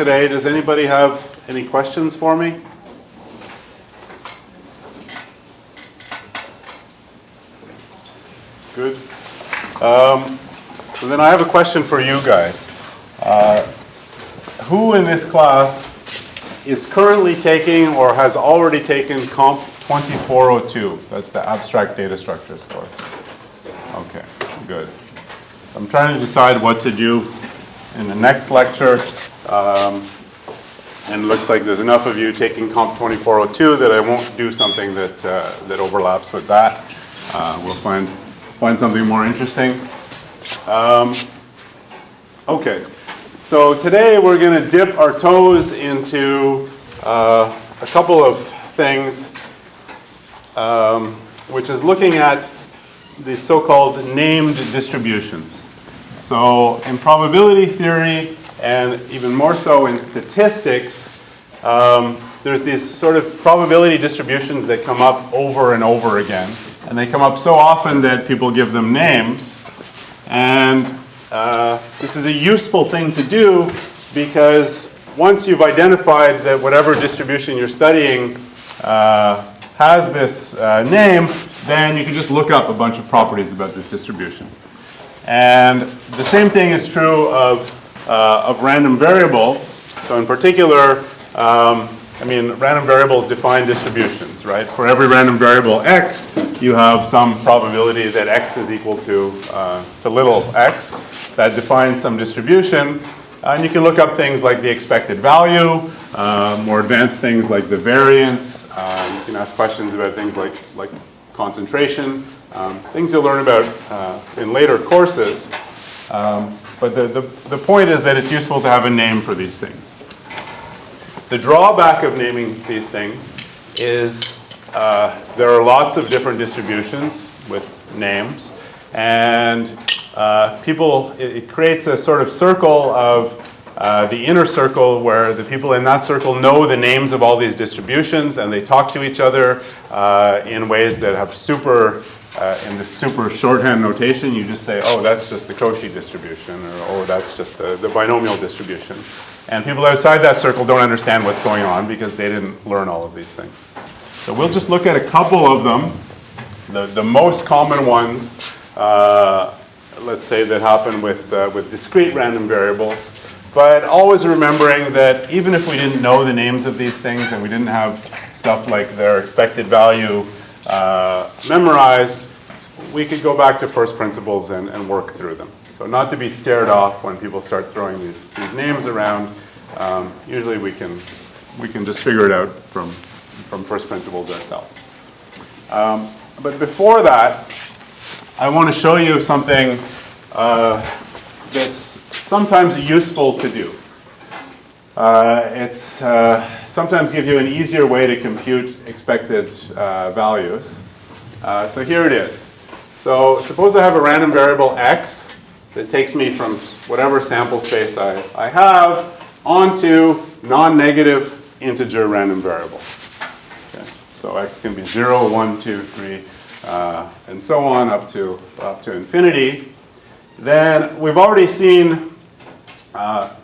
today. Does anybody have any questions for me? Good. So then I have a question for you guys. Who in this class is currently taking or has already taken Comp 2402? That's the abstract data structures course. Okay, good. I'm trying to decide what to do in the next lecture. And it looks like there's enough of you taking Comp 2402 that I won't do something that overlaps with that. We'll find something more interesting. Okay, so today we're going to dip our toes into a couple of things, which is looking at the so-called named distributions. So in probability theory, and even more so in statistics, there's these sort of probability distributions that come up over and over again. And they come up so often that people give them names. And this is a useful thing to do because once you've identified that whatever distribution you're studying has this name, then you can just look up a bunch of properties about this distribution. And the same thing is true of random variables. So in particular, random variables define distributions, right? For every random variable x, you have some probability that x is equal to little x. That defines some distribution. And you can look up things like the expected value, more advanced things like the variance. You can ask questions about things like concentration, things you'll learn about in later courses. But the point is that it's useful to have a name for these things. The drawback of naming these things is there are lots of different distributions with names, and it creates a sort of circle of the inner circle where the people in that circle know the names of all these distributions, and they talk to each other in ways that have in this super shorthand notation. You just say, oh, that's just the Cauchy distribution, or oh, that's just the binomial distribution. And people outside that circle don't understand what's going on because they didn't learn all of these things. So we'll just look at a couple of them. The most common ones, let's say, that happen with discrete random variables. But always remembering that even if we didn't know the names of these things and we didn't have stuff like their expected value memorized, we could go back to first principles and work through them. So not to be scared off when people start throwing these names around. Usually we can just figure it out from first principles ourselves. But before that, I want to show you something that's sometimes useful to do. It's sometimes give you an easier way to compute expected values. So here it is. So suppose I have a random variable x that takes me from whatever sample space I have onto non-negative integer random variables. Okay. So x can be 0, 1, 2, 3, and so on up to infinity. Then we've already seen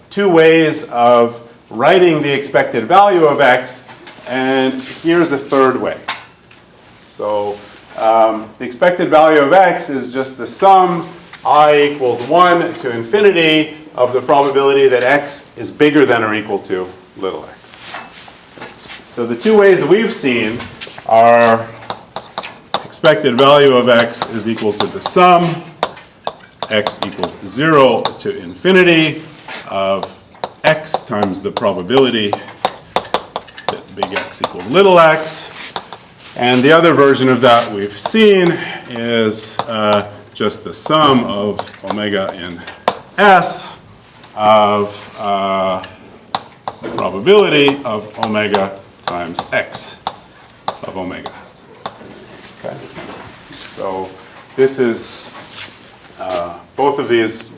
two ways of writing the expected value of x, and here's a third way. So the expected value of x is just the sum I equals 1 to infinity of the probability that x is bigger than or equal to little x. So the two ways we've seen are expected value of x is equal to the sum x equals 0 to infinity of x times the probability that big X equals little x. And the other version of that we've seen is just the sum of omega in S of probability of omega times x of omega. Okay. So this is both of these.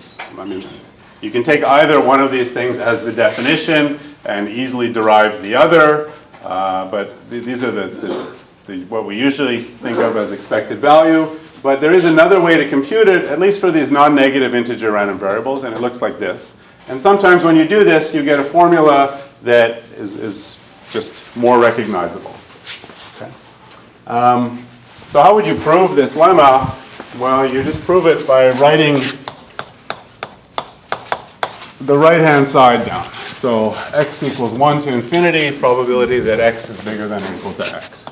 You can take either one of these things as the definition and easily derive the other, but these are what we usually think of as expected value. But there is another way to compute it, at least for these non-negative integer random variables, and it looks like this. And sometimes when you do this, you get a formula that is just more recognizable. Okay? So how would you prove this lemma? Well, you just prove it by writing the right-hand side down. So x equals 1 to infinity, probability that x is bigger than or equal to x.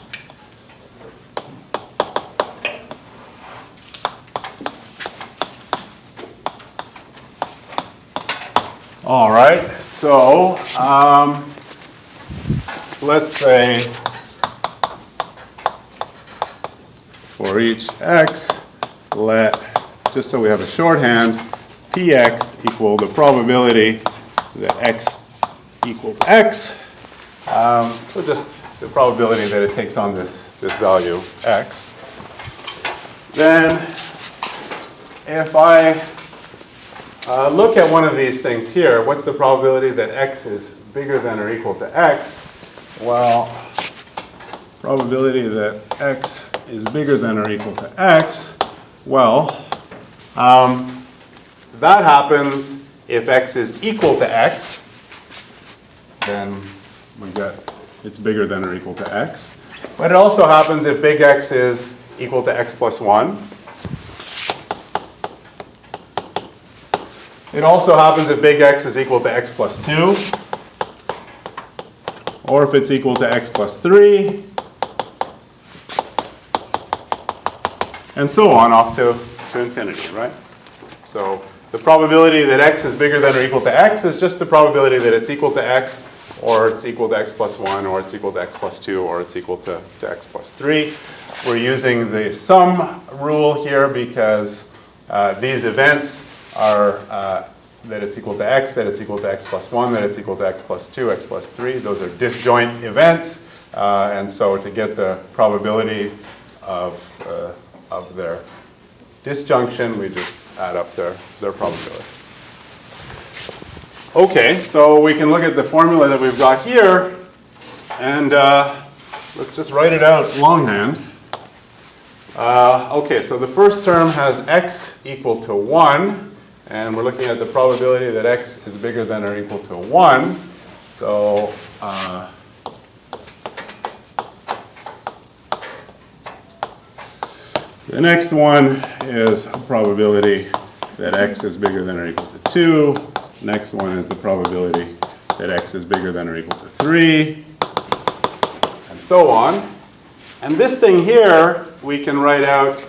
All right, so let's say for each x, just so we have a shorthand, px equal the probability that x equals x. So just the probability that it takes on this value x. Then if I look at one of these things here, what's the probability that x is bigger than or equal to x? Well, probability that x is bigger than or equal to x, well, that happens if x is equal to x, then we get it's bigger than or equal to x. But it also happens if big X is equal to x plus 1. It also happens if big X is equal to x plus 2, or if it's equal to x plus 3, and so on off to infinity, right? So the probability that x is bigger than or equal to x is just the probability that it's equal to x, or it's equal to x plus 1, or it's equal to x plus 2, or it's equal to x plus 3. We're using the sum rule here because these events are that it's equal to x, that it's equal to x plus 1, that it's equal to x plus 2, x plus 3. Those are disjoint events. And so to get the probability of their disjunction, we just add up their probabilities. Okay, so we can look at the formula that we've got here, and let's just write it out longhand. Okay, so the first term has x equal to 1, and we're looking at the probability that x is bigger than or equal to 1. So the next one is a probability that x is bigger than or equal to 2. Next one is the probability that x is bigger than or equal to 3, and so on. And this thing here, we can write out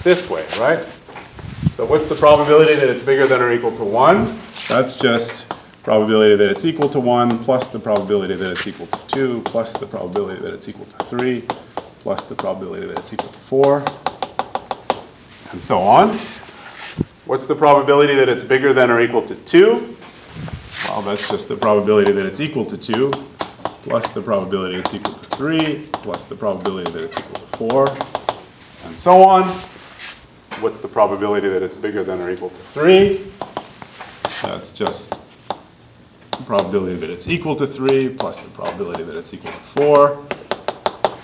this way, right? So what's the probability that it's bigger than or equal to 1? That's just probability that it's equal to 1 plus the probability that it's equal to 2 plus the probability that it's equal to 3 plus the probability that it's equal to 4, and so on. What's the probability that it's bigger than or equal to 2? Well, that's just the probability that it's equal to 2 plus the probability it's equal to 3 plus the probability that it's equal to 4, and so on. What's the probability that it's bigger than or equal to 3? That's just the probability that it's equal to 3 plus the probability that it's equal to 4,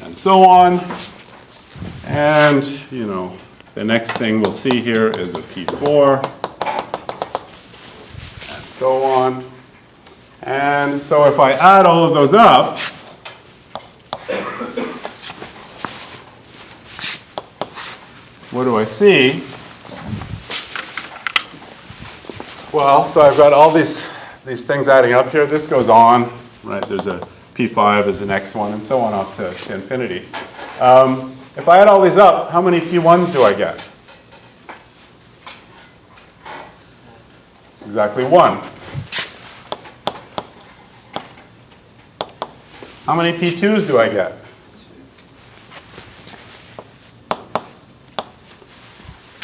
and so on. And, you know, the next thing we'll see here is a P4, and so on. And so if I add all of those up, what do I see? Well, so I've got all these things adding up here. This goes on, right? There's a P5 is the next one, and so on up to infinity. If I add all these up, how many P1s do I get? Exactly 1. How many P2s do I get?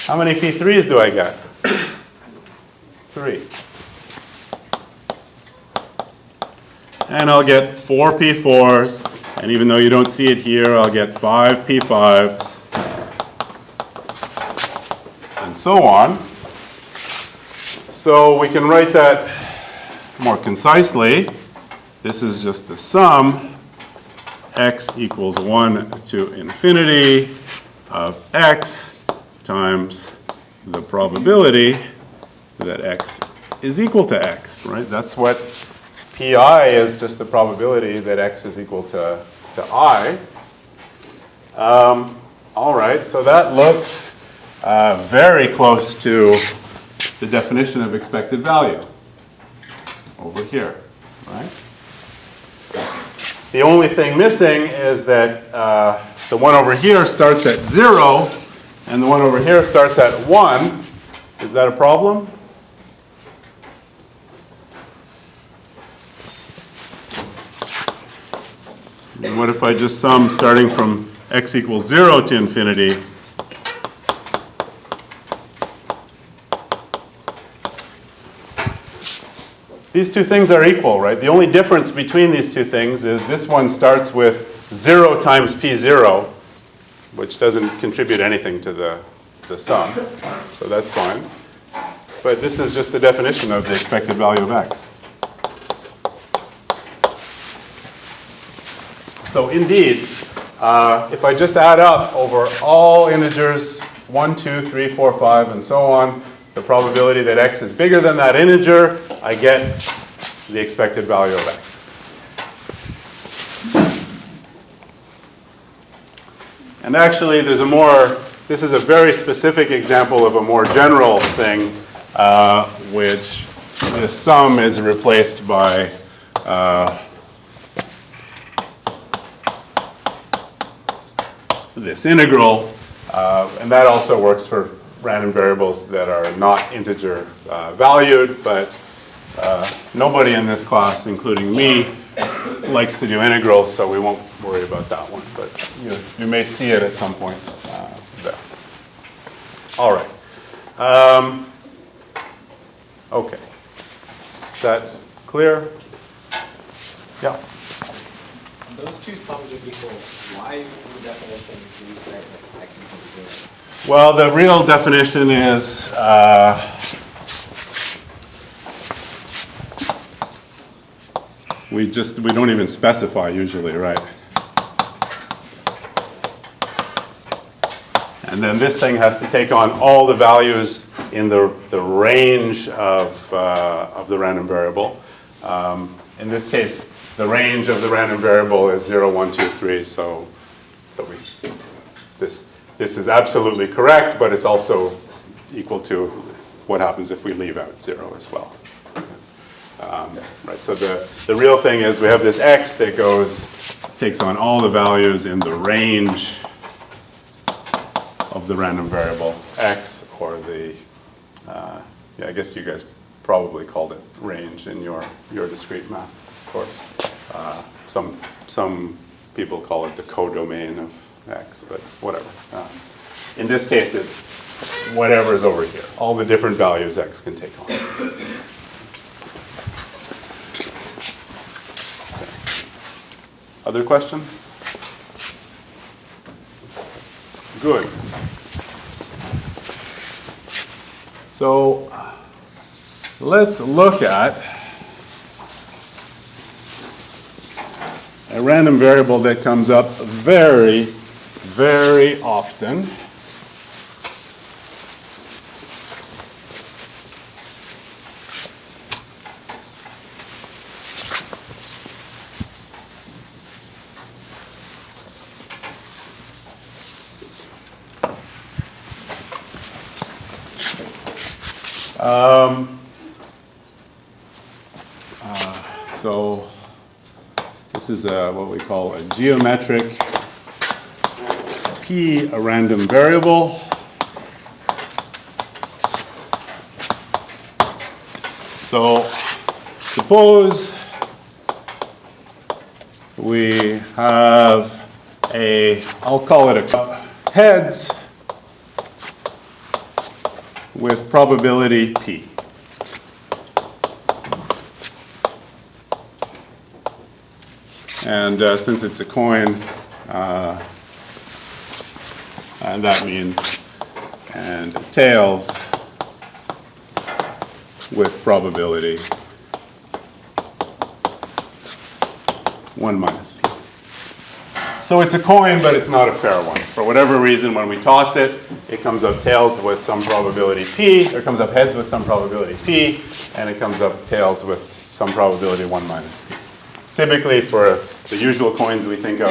How many P3s do I get? 3. And I'll get 4 P4s. And even though you don't see it here, I'll get 5 P5s. And so on. So we can write that more concisely. This is just the sum, x equals 1 to infinity of x times the probability that x is equal to x, right? That's what pi is, just the probability that x is equal to I. All right, so that looks very close to the definition of expected value over here, right? The only thing missing is that the one over here starts at 0 and the one over here starts at 1. Is that a problem? And what if I just sum starting from x equals 0 to infinity? These two things are equal, right? The only difference between these two things is this one starts with 0 times p0, which doesn't contribute anything to the sum, so that's fine. But this is just the definition of the expected value of x. So indeed, if I just add up over all integers, 1, 2, 3, 4, 5, and so on, the probability that x is bigger than that integer, I get the expected value of x. And actually, this is a very specific example of a more general thing, which the sum is replaced by this integral, and that also works for random variables that are not integer valued, but nobody in this class, including me, likes to do integrals, so we won't worry about that one, but you may see it at some point there. All right. Okay. Is that clear? Yeah. Those two sums are equal. Why in the definition do you say that x equals 0? Well, the real definition is we don't even specify usually, right? And then this thing has to take on all the values in the range of the random variable. In this case, the range of the random variable is 0, 1, 2, 3. So this is absolutely correct, but it's also equal to what happens if we leave out 0 as well. Right. So the real thing is we have this x that takes on all the values in the range of the random variable x, or the I guess you guys probably called it range in your discrete math course. Some people call it the codomain of x, but whatever. In this case, it's whatever is over here, all the different values x can take on. Other questions? Good. So let's look at a random variable that comes up very, very often. So this is what we call a geometric P, a random variable. So suppose we have I'll call it a heads with probability P. And since it's a coin, and that means, and tails with probability 1 minus P. So it's a coin, but it's not a fair one. For whatever reason, when we toss it, it comes up tails with some probability p, or it comes up heads with some probability p, and it comes up tails with some probability 1 minus p. Typically, for the usual coins we think of,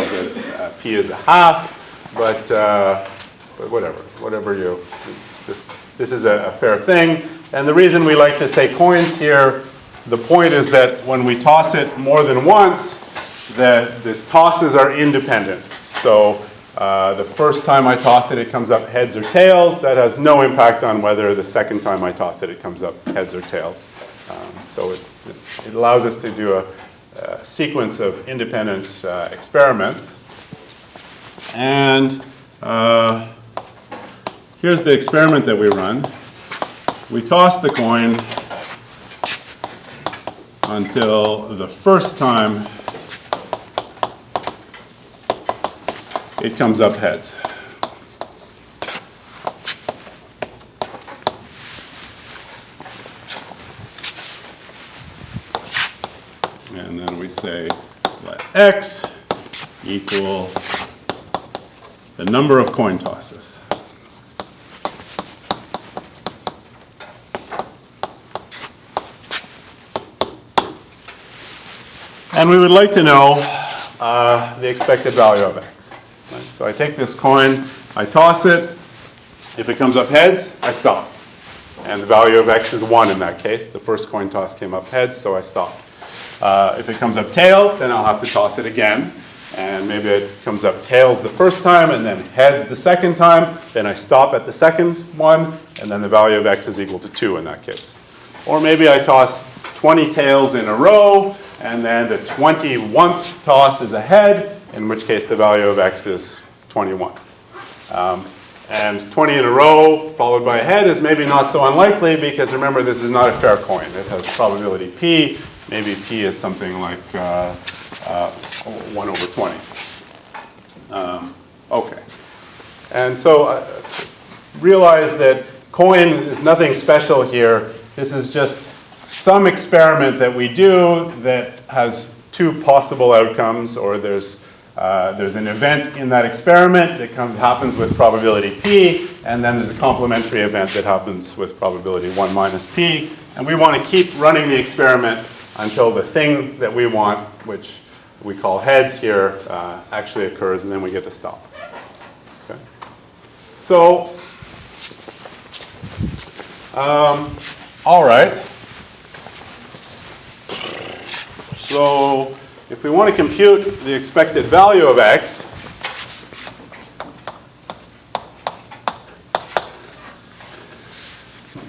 that p is a half, but whatever you, this is a fair thing. And the reason we like to say coins here, the point is that when we toss it more than once, that these tosses are independent. So the first time I toss it, it comes up heads or tails. That has no impact on whether the second time I toss it, it comes up heads or tails. So it allows us to do a sequence of independent experiments. And here's the experiment that we run. We toss the coin until the first time it comes up heads. And then we say let x equal the number of coin tosses. And we would like to know the expected value of x. Right? So I take this coin, I toss it. If it comes up heads, I stop. And the value of x is 1 in that case. The first coin toss came up heads, so I stopped. If it comes up tails, then I'll have to toss it again. And maybe it comes up tails the first time and then heads the second time. Then I stop at the second one, and then the value of x is equal to 2 in that case. Or maybe I toss 20 tails in a row, and then the 21st toss is a head, in which case the value of x is 21. And 20 in a row followed by a head is maybe not so unlikely, because remember, this is not a fair coin. It has probability p. Maybe p is something like 1 over 20. Okay. And so realize that coin is nothing special here. This is just some experiment that we do that has two possible outcomes, or there's an event in that experiment that happens with probability p, and then there's a complementary event that happens with probability 1 minus p. And we want to keep running the experiment until the thing that we want, which we call heads here, actually occurs, and then we get to stop. Okay? So, all right. So if we want to compute the expected value of x,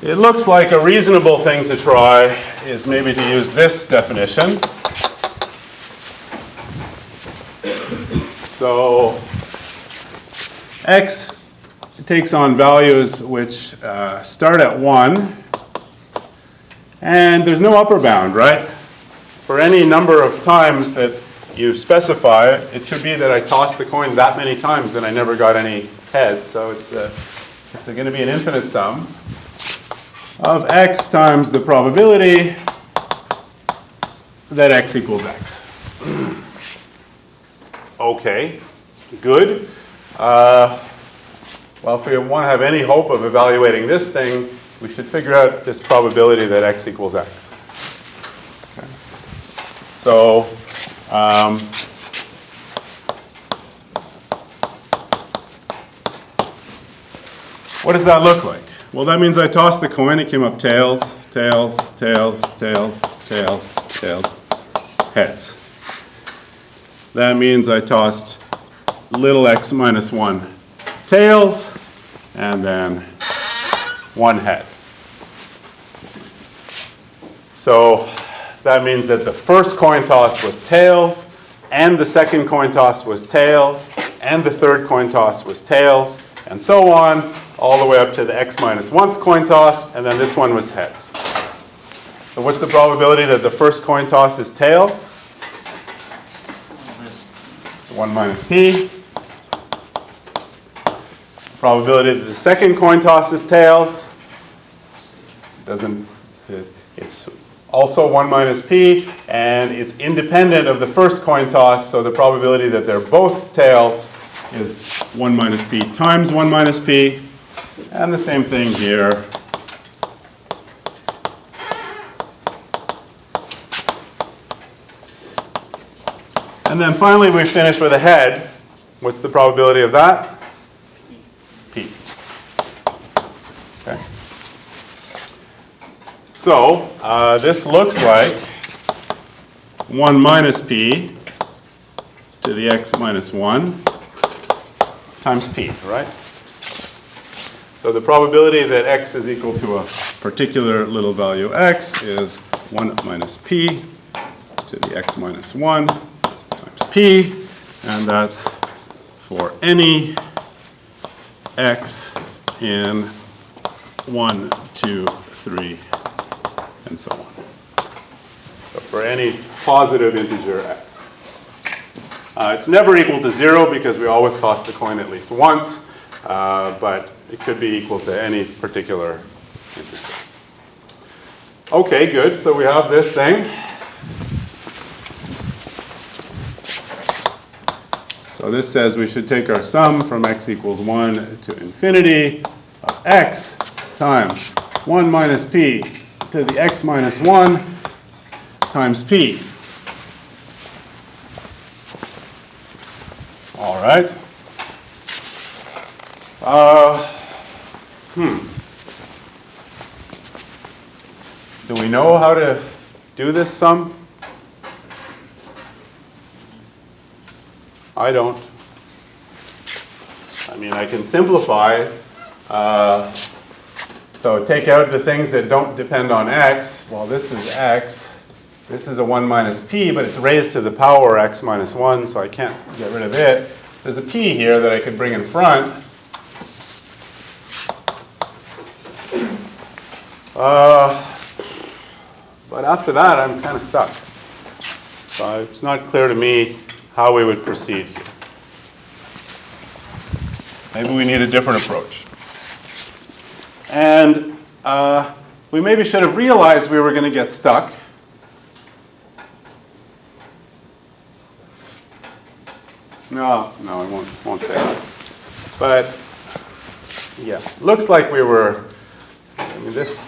it looks like a reasonable thing to try is maybe to use this definition. So x takes on values which start at 1, and there's no upper bound, right? For any number of times that you specify, it could be that I tossed the coin that many times and I never got any heads. So it's going to be an infinite sum of x times the probability that x equals x. Okay, good. Well, if we want to have any hope of evaluating this thing, we should figure out this probability that x equals x. Okay. So, what does that look like? Well, that means I tossed the coin, it came up tails, tails, tails, tails, tails, tails, heads. That means I tossed little x minus 1 tails, and then 1 head. So that means that the first coin toss was tails, and the second coin toss was tails, and the third coin toss was tails, and so on, all the way up to the x minus 1th coin toss, and then this one was heads. So what's the probability that the first coin toss is tails? 1 minus p. Probability that the second coin toss is tails. It's also 1 minus p, and it's independent of the first coin toss, so the probability that they're both tails is 1 minus p times 1 minus p, and the same thing here. And then finally we finish with a head. What's the probability of that? P. Okay. So this looks like 1 minus p to the x minus 1 times p, right? So the probability that x is equal to a particular little value x is 1 minus p to the x minus 1 times p, and that's for any x in 1, 2, 3, and so on. So for any positive integer x. It's never equal to 0 because we always toss the coin at least once, but it could be equal to any particular integer. Okay, good. So we have this thing. So this says we should take our sum from x equals 1 to infinity of x times 1 minus p to the x minus 1 times p. All right. Do we know how to do this sum? I don't. I mean, I can simplify. So take out the things that don't depend on x. Well, this is x. This is a 1 minus p, but it's raised to the power x minus 1, so I can't get rid of it. There's a p here that I could bring in front. But after that, I'm kind of stuck. So it's not clear to me how we would proceed here. Maybe we need a different approach. And we maybe should have realized we were going to get stuck. No, I won't say that. But yeah, looks like we were. I mean, this.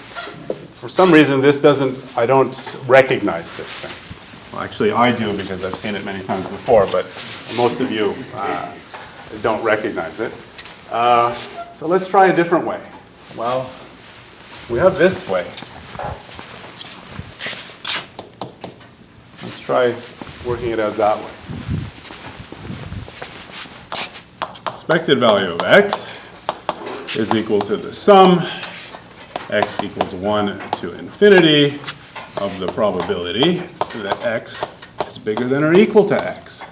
For some reason, this doesn't. I don't recognize this thing. Well, actually, I do because I've seen it many times before. But most of you don't recognize it. So let's try a different way. Well, we have this way. Let's try working it out that way. Expected value of x is equal to the sum, x equals 1 to infinity, of the probability that x is bigger than or equal to x.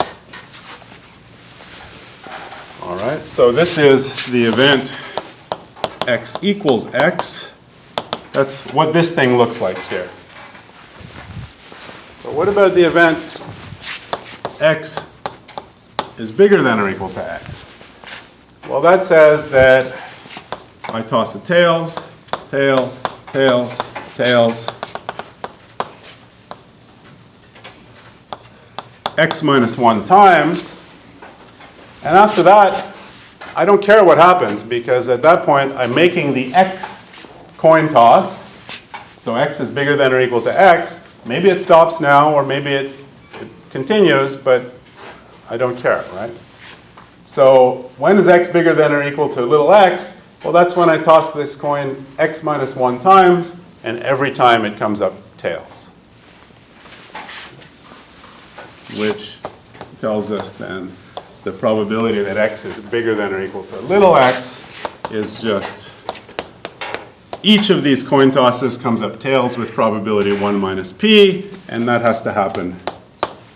All right, so this is the event x equals x. That's what this thing looks like here. But what about the event x is bigger than or equal to x? Well, that says that I toss the tails, tails, tails, tails. X minus 1 times. And after that, I don't care what happens because at that point, I'm making the x coin toss. So x is bigger than or equal to x. Maybe it stops now or maybe it continues, but I don't care, right? So when is x bigger than or equal to little x? Well, that's when I toss this coin x minus 1 times, and every time it comes up tails. Which tells us then the probability that x is bigger than or equal to little x is just each of these coin tosses comes up tails with probability 1 minus p, and that has to happen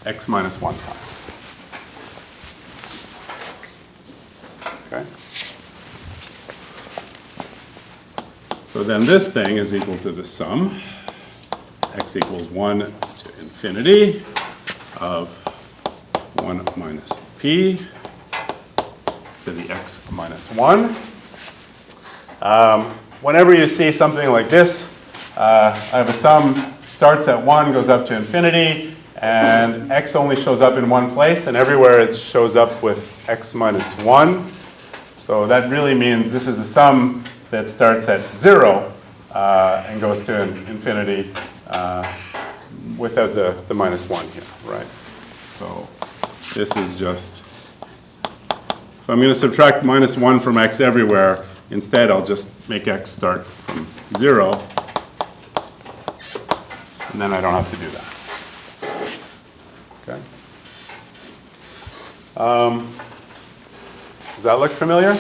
x minus 1 times. Okay. So then this thing is equal to the sum, x equals 1 to infinity of 1 minus p to the x minus 1. Whenever you see something like this, I have a sum starts at 1, goes up to infinity, and x only shows up in one place, and everywhere it shows up with x minus 1. So that really means this is a sum that starts at 0 and goes to infinity without the minus 1 here, right? So this is just, if I'm going to subtract minus 1 from x everywhere, instead I'll just make x start from 0, and then I don't have to do that. Okay. Does that look familiar?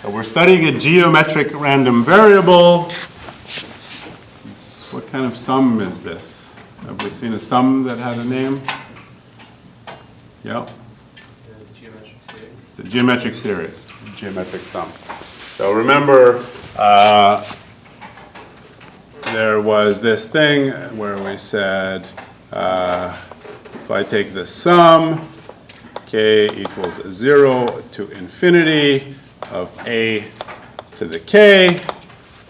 So we're studying a geometric random variable. What kind of sum is this? Have we seen a sum that had a name? Yeah. Geometric series. It's a geometric series, geometric sum. So remember, there was this thing where we said, if I take the sum, k equals 0 to infinity of a to the k,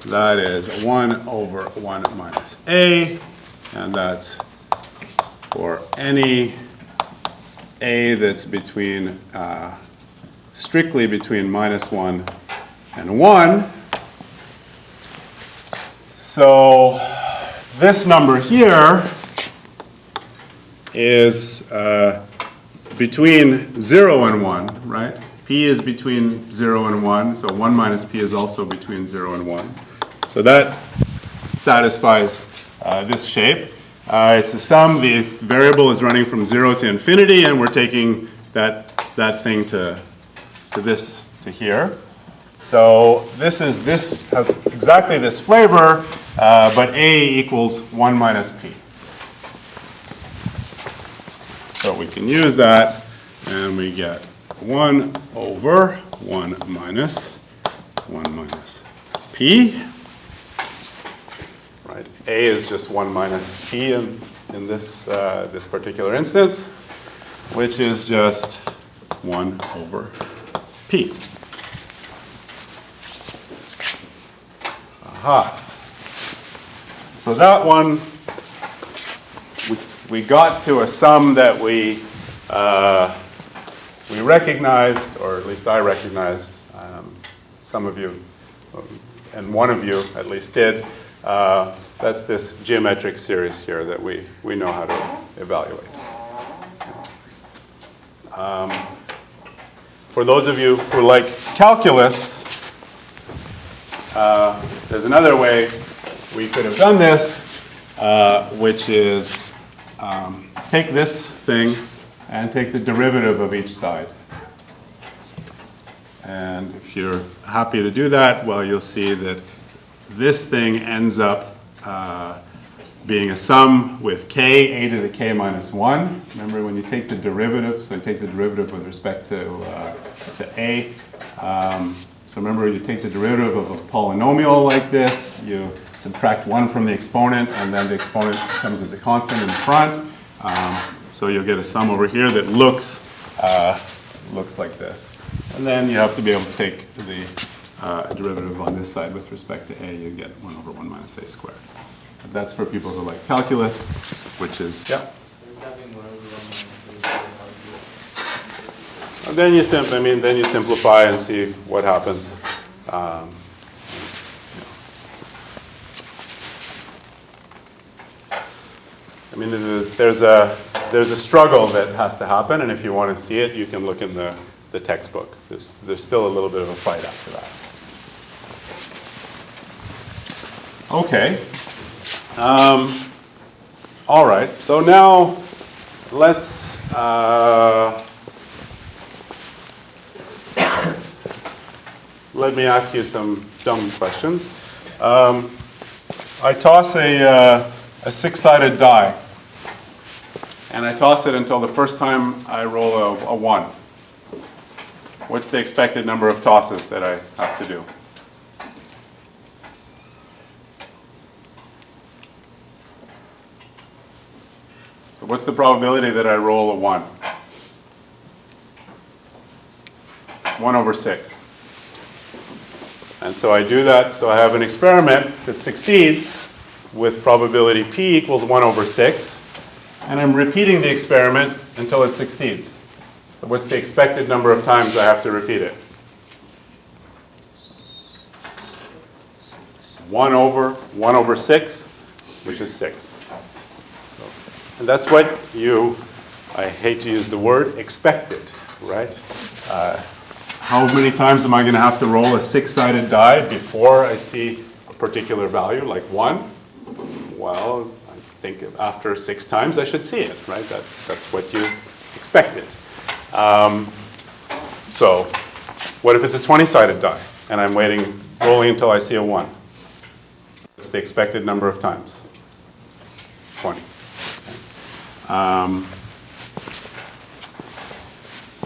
that is 1 over 1 minus a, and that's for any a that's between, strictly between minus 1 and 1. So this number here is between 0 and 1, right? P is between 0 and 1, so 1 minus p is also between 0 and 1. So that satisfies this shape. It's a sum. The variable is running from 0 to infinity, and we're taking that thing to this to here. So this has exactly this flavor, but a equals 1 minus p. So we can use that, and we get 1 over 1 minus p. Right? A is just 1 minus p in this this particular instance, which is just 1 over p. Aha. So that one, we got to a sum that we recognized, or at least I recognized. Some of you, and one of you at least did. That's this geometric series here that we know how to evaluate. For those of you who like calculus, there's another way we could have done this, which is take this thing and take the derivative of each side. And if you're happy to do that, well, you'll see that this thing ends up being a sum with k, a to the k minus 1. Remember when you take the derivative, so you take the derivative with respect to a. So remember, you take the derivative of a polynomial like this, you subtract 1 from the exponent, and then the exponent comes as a constant in front. So you'll get a sum over here that looks like this. And then you have to be able to take the derivative on this side with respect to a. You get 1 over 1 minus a squared. That's for people who like calculus, which is, yeah. And then you simplify and see what happens. I mean, there's a struggle that has to happen, and if you want to see it, you can look in the textbook. There's still a little bit of a fight after that. Okay. All right. So now let's let me ask you some dumb questions. I toss a 6-sided die, and I toss it until the first time I roll a 1. What's the expected number of tosses that I have to do? So what's the probability that I roll a 1? 1 over 6. And so I do that, so I have an experiment that succeeds with probability p equals 1 over 6. And I'm repeating the experiment until it succeeds. So what's the expected number of times I have to repeat it? 1 over 6, which is 6. So, and that's what you, I hate to use the word, expected, right? How many times am I going to have to roll a 6-sided die before I see a particular value, like 1? Well, I think after 6 times I should see it, right? That's what you expected. So what if it's a 20-sided die and I'm rolling until I see a 1? What's the expected number of times? 20.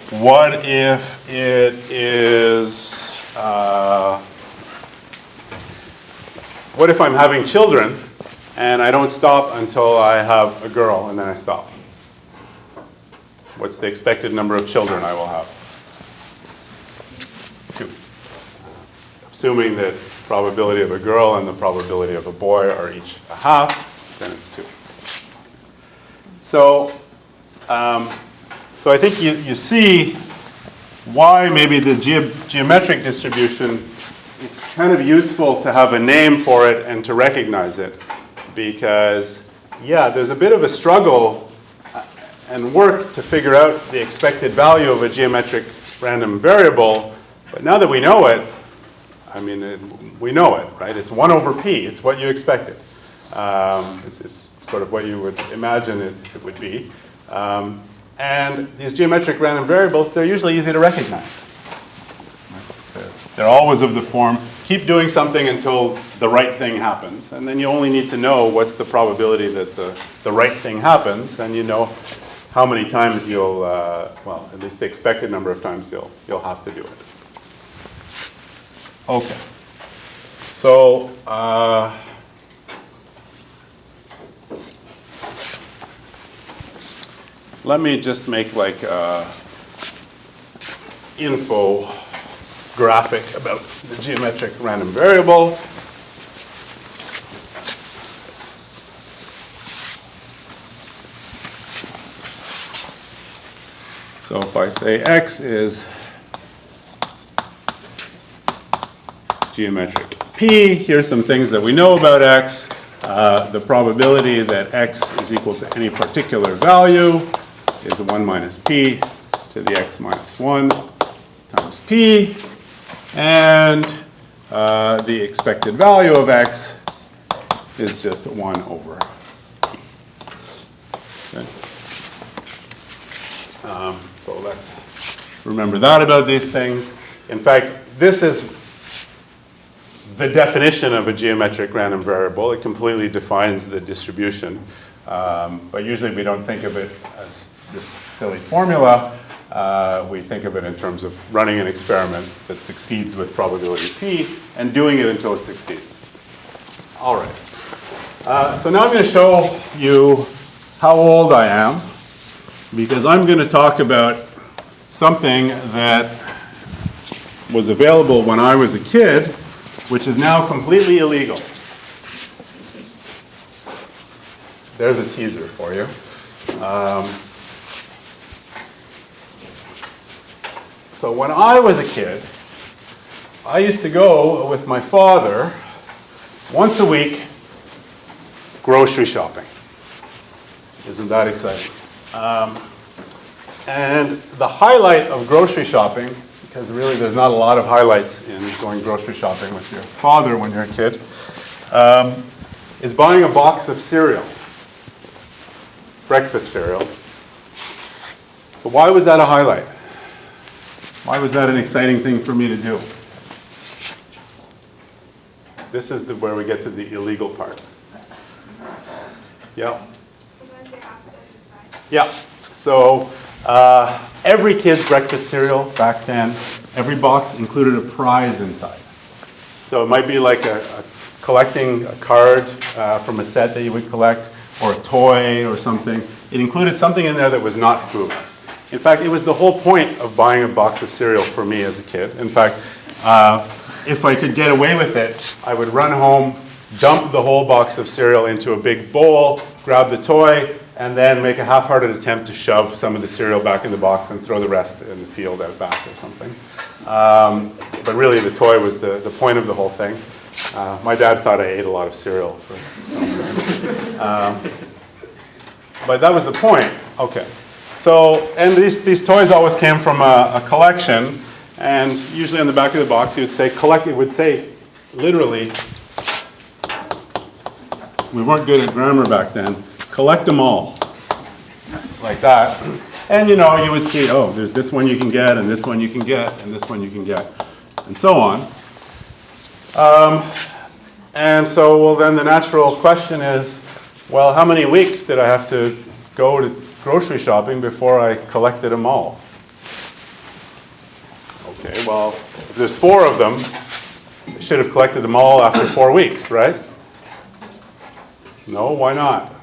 What if it is, what if I'm having children and I don't stop until I have a girl and then I stop? What's the expected number of children I will have? 2. Assuming that probability of a girl and the probability of a boy are each a half, then it's 2. So I think you see why maybe the geometric distribution, it's kind of useful to have a name for it and to recognize it. Because, yeah, there's a bit of a struggle and work to figure out the expected value of a geometric random variable. But now that we know it, I mean, we know it, right? It's 1 over p. It's what you expected. It's sort of what you would imagine it would be. And these geometric random variables, they're usually easy to recognize. They're always of the form, keep doing something until the right thing happens. And then you only need to know what's the probability that the right thing happens, and you know how many times you'll, well, at least the expected number of times you'll have to do it. Okay. So, let me just make like a info graphic about the geometric random variable. So if I say x is geometric p, here's some things that we know about x. The probability that x is equal to any particular value is 1 minus p to the x minus 1 times p. And the expected value of x is just 1 over p. Okay. So let's remember that about these things. In fact, this is the definition of a geometric random variable. It completely defines the distribution. But usually we don't think of it as this silly formula. We think of it in terms of running an experiment that succeeds with probability p and doing it until it succeeds. All right. So now I'm going to show you how old I am, because I'm going to talk about something that was available when I was a kid, which is now completely illegal. There's a teaser for you. So when I was a kid, I used to go with my father once a week grocery shopping. Isn't that exciting? And the highlight of grocery shopping, because really there's not a lot of highlights in going grocery shopping with your father when you're a kid, is buying a box of cereal, breakfast cereal. So why was that a highlight? Why was that an exciting thing for me to do? This is where we get to the illegal part. Yeah. Sometimes they have stuff inside. Yeah. So every kid's breakfast cereal back then, every box included a prize inside. So it might be like collecting a card from a set that you would collect, or a toy or something. it included something in there that was not food. In fact, it was the whole point of buying a box of cereal for me as a kid. In fact, if I could get away with it, I would run home, dump the whole box of cereal into a big bowl, grab the toy, and then make a half-hearted attempt to shove some of the cereal back in the box and throw the rest in the field out back or something. But really, the toy was the point of the whole thing. My dad thought I ate a lot of cereal for some reason. But that was the point. Okay. So, and these toys always came from a collection, and usually on the back of the box, it would say collect. It would say, literally, we weren't good at grammar back then. Collect them all, like that. And you know, you would see, oh, there's this one you can get, and this one you can get, and this one you can get, and so on. And so, well, then the natural question is, well, how many weeks did I have to go to grocery shopping before I collected them all? Okay, well, if there's 4 of them, I should have collected them all after 4 weeks, right? No, why not?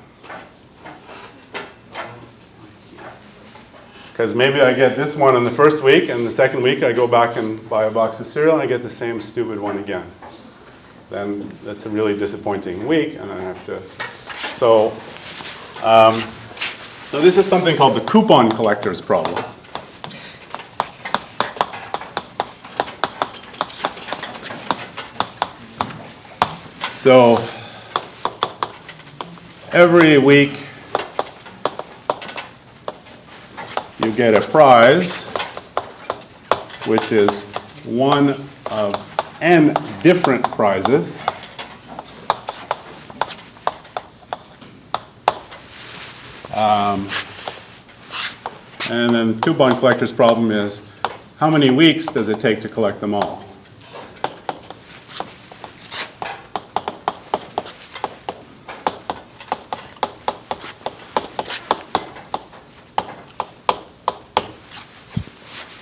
Because maybe I get this one in the first week, and the second week I go back and buy a box of cereal, and I get the same stupid one again. Then that's a really disappointing week, and I have to. So this is something called the coupon collector's problem. So every week you get a prize, which is one of n different prizes. And then the coupon collector's problem is, how many weeks does it take to collect them all?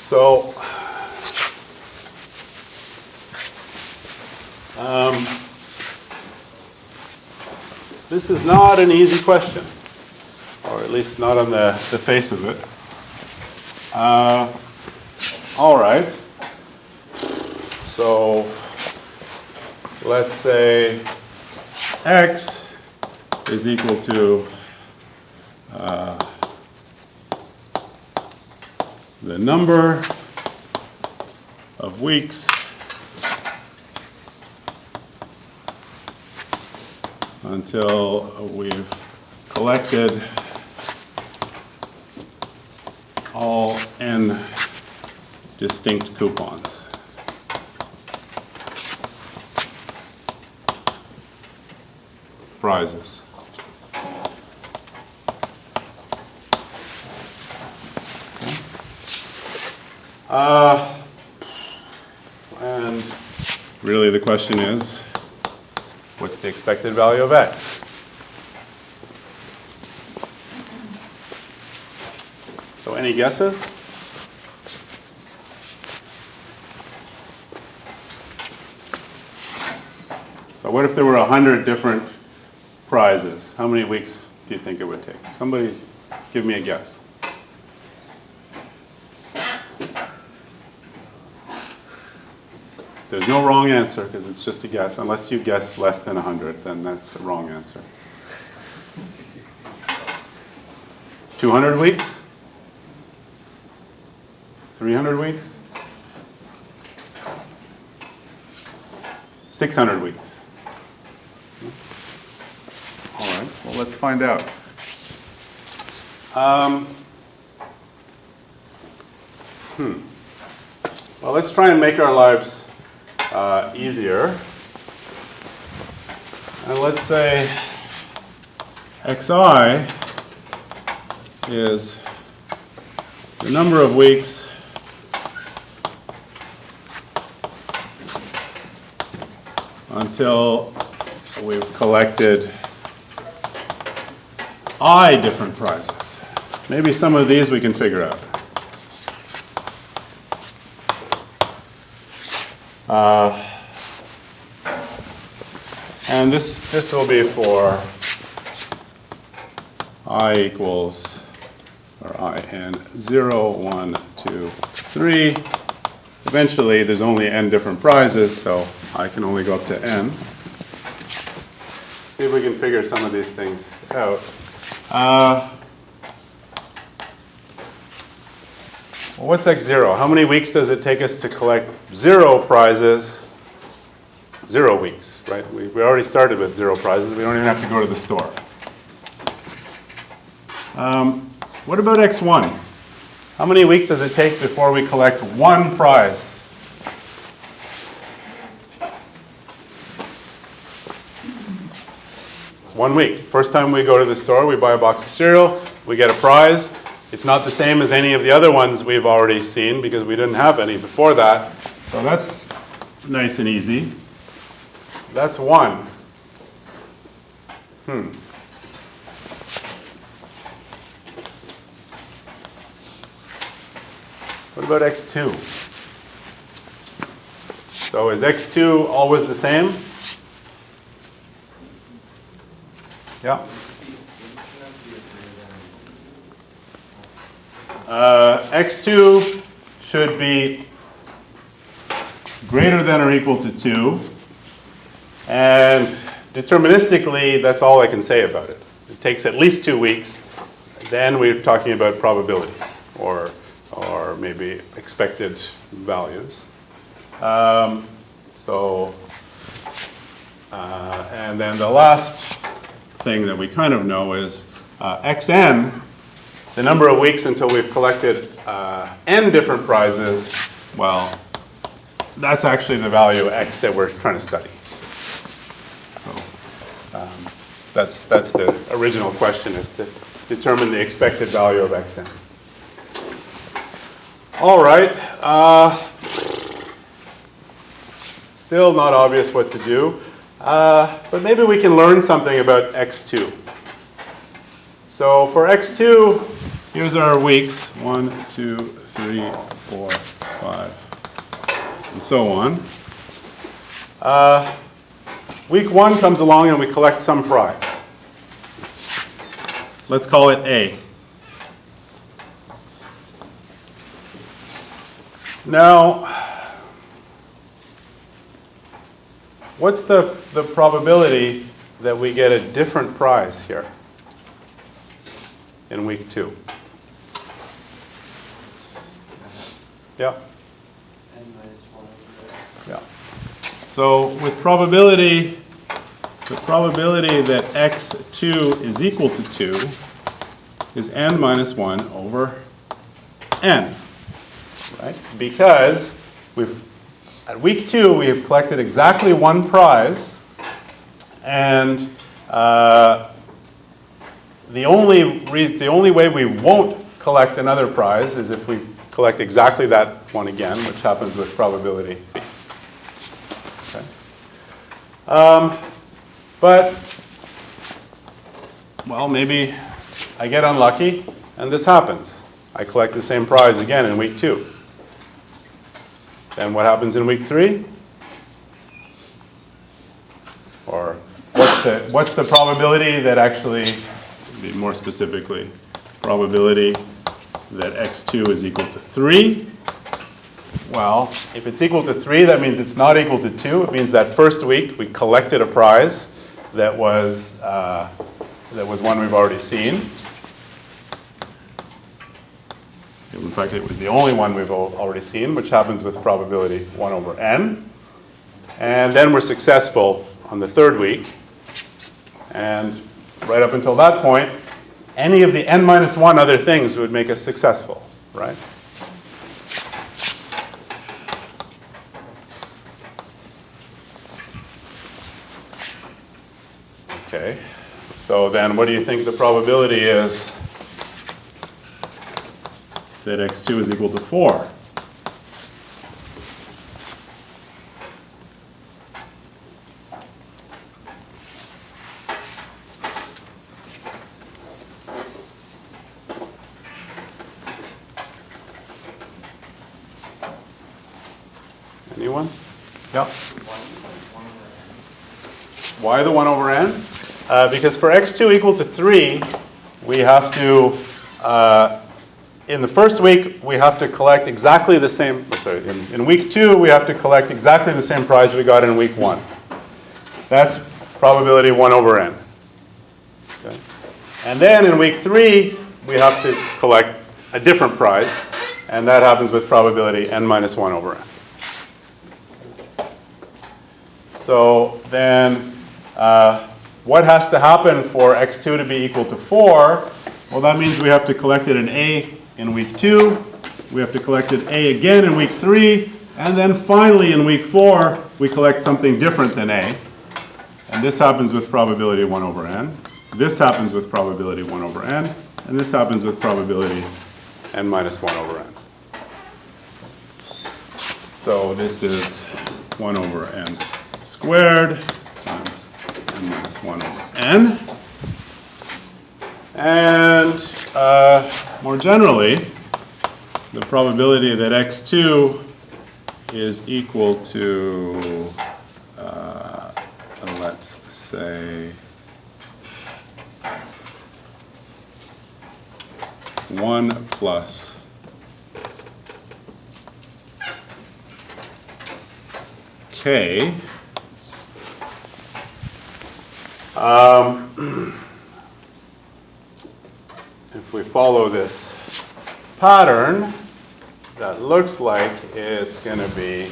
So, this is not an easy question, or at least not on the face of it. All right. So, let's say x is equal to the number of weeks until we've collected all n distinct coupons. Prizes. And really the question is, what's the expected value of x? So any guesses? So what if there were 100 different prizes? How many weeks do you think it would take? Somebody give me a guess. There's no wrong answer because it's just a guess. Unless you guess less than 100, then that's a wrong answer. 200 weeks? 300 weeks? 600 weeks? All right, well, let's find out. Well, let's try and make our lives easier. And let's say xi is the number of weeks until we've collected I different prizes. Maybe some of these we can figure out. And this will be for I equals, or I n 0, 1, 2, 3. Eventually, there's only n different prizes, so I can only go up to n. See if we can figure some of these things out. Well, what's x0? How many weeks does it take us to collect 0 prizes? 0 weeks, right? We already started with 0 prizes. We don't even have to go to the store. What about x1? How many weeks does it take before we collect 1 prize? It's 1 week. First time we go to the store, we buy a box of cereal, we get a prize. It's not the same as any of the other ones we've already seen because we didn't have any before that. So that's nice and easy. That's 1. What about x2? So is x2 always the same? Yeah. X2 should be greater than or equal to 2. And deterministically, that's all I can say about it. It takes at least 2 weeks. Then we're talking about probabilities or maybe expected values. And then the last thing that we kind of know is xn, the number of weeks until we've collected n different prizes. Well, that's actually the value of x that we're trying to study. So that's the original question, is to determine the expected value of xn. All right. Still not obvious what to do. But maybe we can learn something about x2. So for x2, here's our weeks. 1, 2, 3, 4, 5, and so on. Week 1 comes along and we collect some prize. Let's call it A. Now, what's the probability that we get a different prize here in week 2? Yeah. Yeah. So with probability, the probability that x2 is equal to 2 is n minus 1 over n, right? Because at week 2 we have collected exactly 1 prize, and the only way we won't collect another prize is if we collect exactly that one again, which happens with probability B. Okay. But, well, maybe I get unlucky and this happens. I collect the same prize again in week 2. Then what happens in week 3? Or what's the probability that actually, more specifically, probability that x2 is equal to 3? Well, if it's equal to 3, that means it's not equal to 2. It means that first week we collected a prize that was one we've already seen. In fact, it was the only one we've already seen, which happens with probability 1 over n. And then we're successful on the 3rd week. And right up until that point, any of the n minus 1 other things would make us successful, right? Okay, so then what do you think the probability is that x2 is equal to 4? Anyone? Yeah. Why the 1 over n? Because for x2 equal to 3, we have to, in the first week, we have to collect exactly the same, in week 2, we have to collect exactly the same prize we got in week 1. That's probability 1 over n. Okay. And then in week 3, we have to collect a different prize, and that happens with probability n minus 1 over n. So then, what has to happen for x2 to be equal to 4? Well, that means we have to collect it in A in week 2, we have to collect it A again in week 3, and then finally in week 4, we collect something different than A. And this happens with probability 1 over n. This happens with probability 1 over n. And this happens with probability n minus 1 over n. So this is 1 over n squared times n minus 1 over n. And more generally, the probability that x2 is equal to, let's say, 1 plus k. If we follow this pattern, that looks like it's going to be,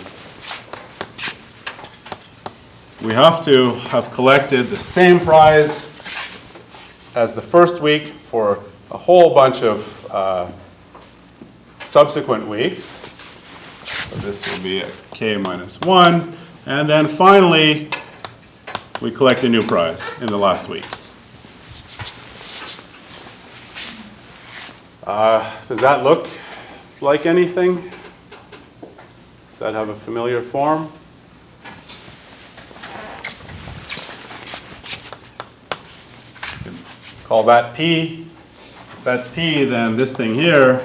we have to have collected the same prize as the first week for a whole bunch of subsequent weeks. So this will be a k minus 1. And then finally, we collect a new prize in the last week. Does that look like anything? Does that have a familiar form? You can call that P. If that's P, then this thing here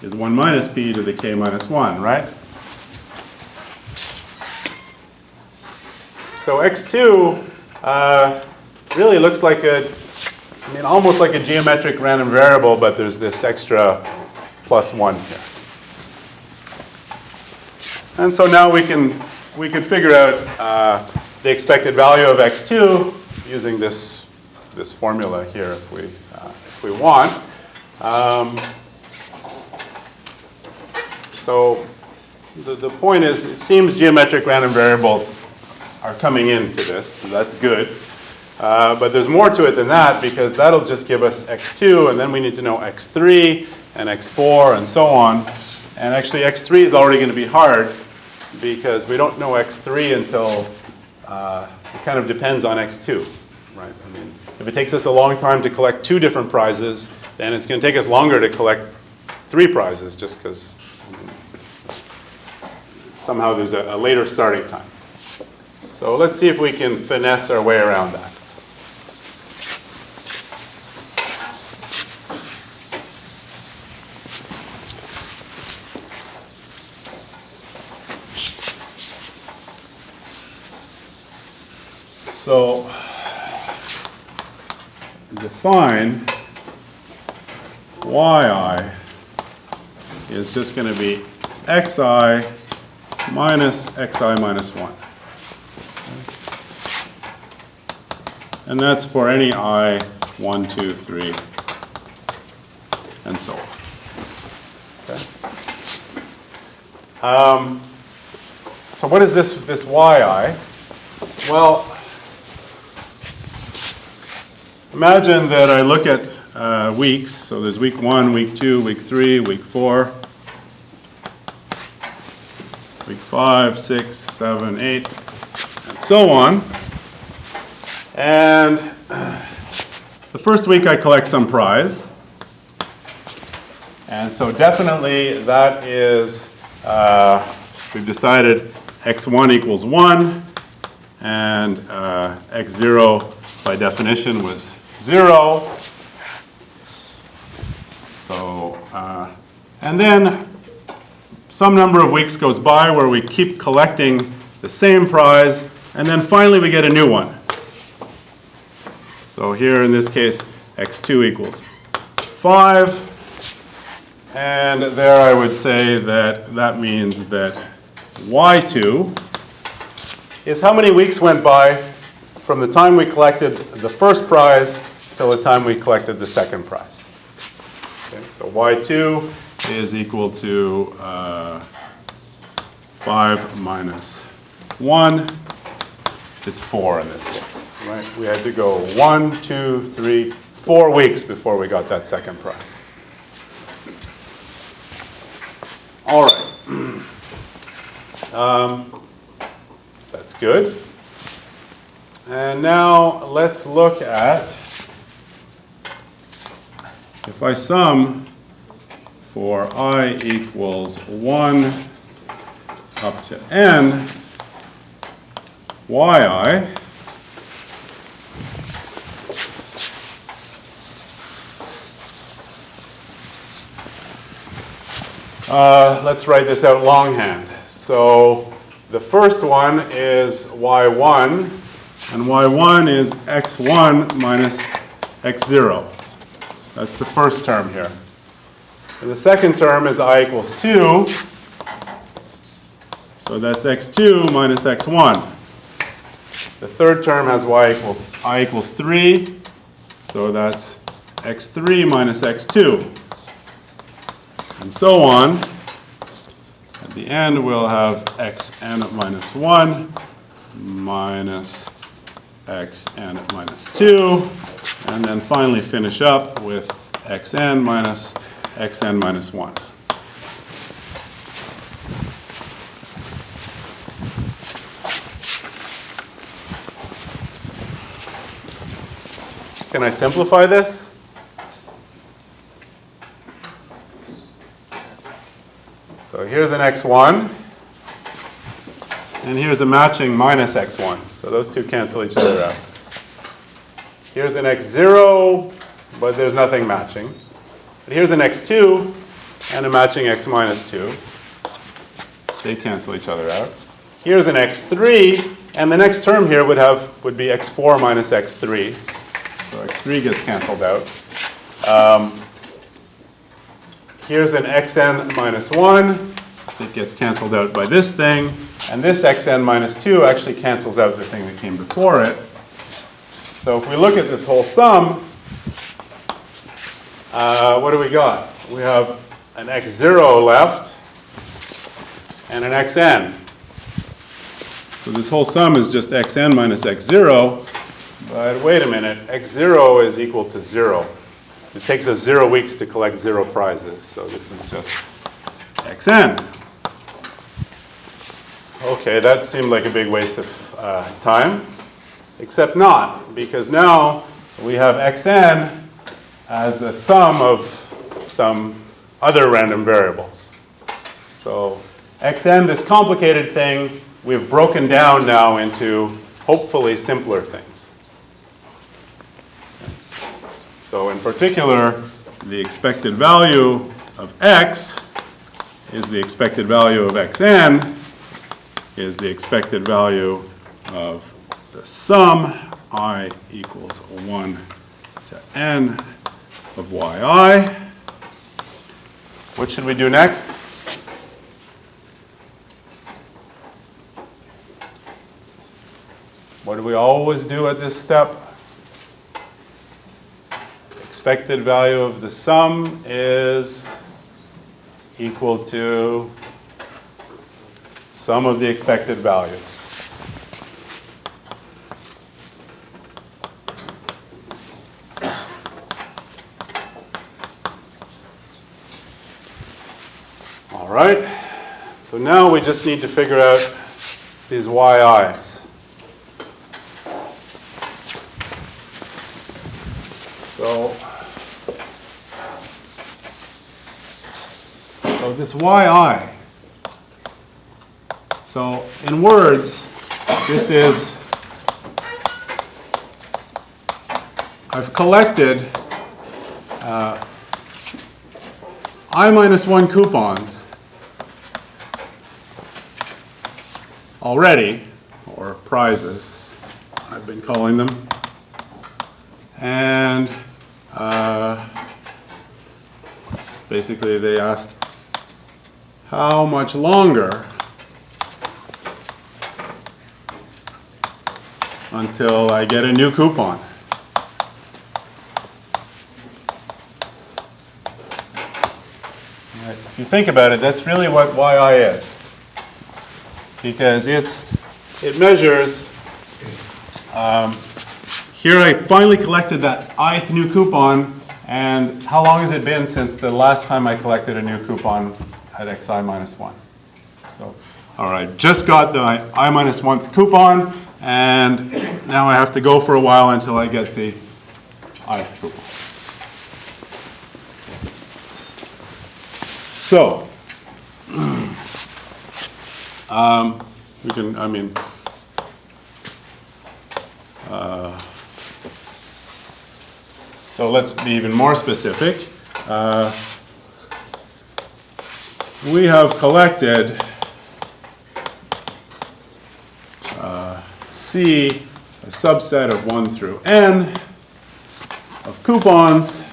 is 1 minus P to the k minus 1, right? So x2 really looks like almost like a geometric random variable, but there's this extra plus 1 here. And so now we can figure out the expected value of x2 using this formula here if we want. So the point is, it seems geometric random variables are coming into this, so that's good. But there's more to it than that, because that'll just give us x2, and then we need to know x3 and x4 and so on. And actually x3 is already going to be hard, because we don't know x3 until it kind of depends on x2, right? I mean, if it takes us a long time to collect 2 different prizes, then it's going to take us longer to collect 3 prizes, just because somehow there's a later starting time. So let's see if we can finesse our way around that. So define yi is just going to be xi minus xi minus 1. And that's for any I, 1, 2, 3, and so on. Okay. So what is this yi? Well, imagine that I look at weeks. So there's week 1, week 2, week 3, week 4, week 5, 6, 7, 8, and so on. And the first week I collect some prize. And so definitely that is, we've decided x1 equals 1, and x0 by definition was 0. So, and then some number of weeks goes by where we keep collecting the same prize, and then finally we get a new one. So here in this case, x2 equals 5. And there I would say that that means that y2 is how many weeks went by from the time we collected the first prize till the time we collected the second prize. Okay, so y2 is equal to 5 minus 1 is 4 in this case. Right? We had to go 1, 2, 3, 4 weeks before we got that second prize. All right. That's good. And now let's look at, if I sum for I equals 1 up to n, yi, let's write this out longhand. So the first one is y1, and y1 is x1 minus x0. That's the first term here. And the second term is I equals 2. So that's x2 minus x1. The third term has I equals 3. So that's x3 minus x2. And so on. At the end, we'll have xn minus 1 minus xn minus 2. And then finally finish up with xn minus xn minus 1. Can I simplify this? So here's an x1, and here's a matching minus x1. So those two cancel each other out. Here's an x0, but there's nothing matching. But here's an x2 and a matching x minus 2. They cancel each other out. Here's an x3, and the next term here would be x4 minus x3. So x3 gets canceled out. Here's an xn minus 1. It gets canceled out by this thing. And this xn minus 2 actually cancels out the thing that came before it. So if we look at this whole sum, what do we got? We have an x0 left and an xn. So this whole sum is just xn minus x0. But wait a minute, x0 is equal to 0. It takes us 0 weeks to collect 0 prizes. So this is just xn. Okay, that seemed like a big waste of time. Except not, because now we have xn as a sum of some other random variables. So xn, this complicated thing, we've broken down now into hopefully simpler things. So in particular, the expected value of x is the expected value of xn is the expected value of the sum I equals 1 to n of yi. What should we do next? What do we always do at this step? Expected value of the sum is equal to sum of the expected values. All right. So now we just need to figure out these yi's. So this yi. So in words, this is, I've collected I minus 1 coupons already, or prizes, I've been calling them. And basically they asked how much longer until I get a new coupon. Right. If you think about it, that's really what yi is. Because it measures, here I finally collected that ith new coupon, and how long has it been since the last time I collected a new coupon at xi minus 1? So, all right, just got the I minus 1th coupon, and now I have to go for a while until I get the ith coupon. So, we can, I mean, so let's be even more specific. We have collected C, a subset of 1 through n of coupons.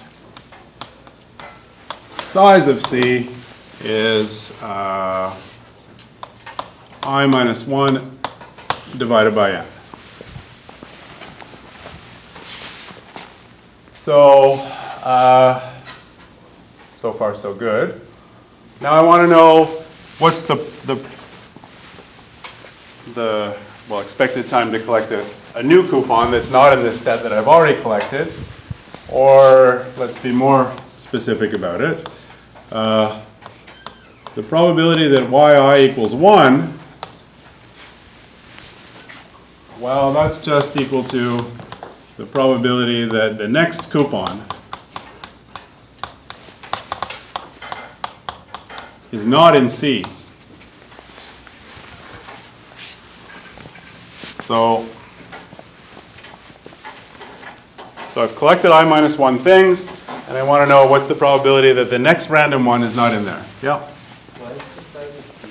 Size of C is I minus 1 divided by n. So, so far so good. Now I want to know what's the expected time to collect a new coupon that's not in this set that I've already collected. Or let's be more specific about it. The probability that yi equals 1, well, that's just equal to the probability that the next coupon is not in C. So I've collected I minus 1 things, and I want to know what's the probability that the next random one is not in there. Yeah? What is the size of C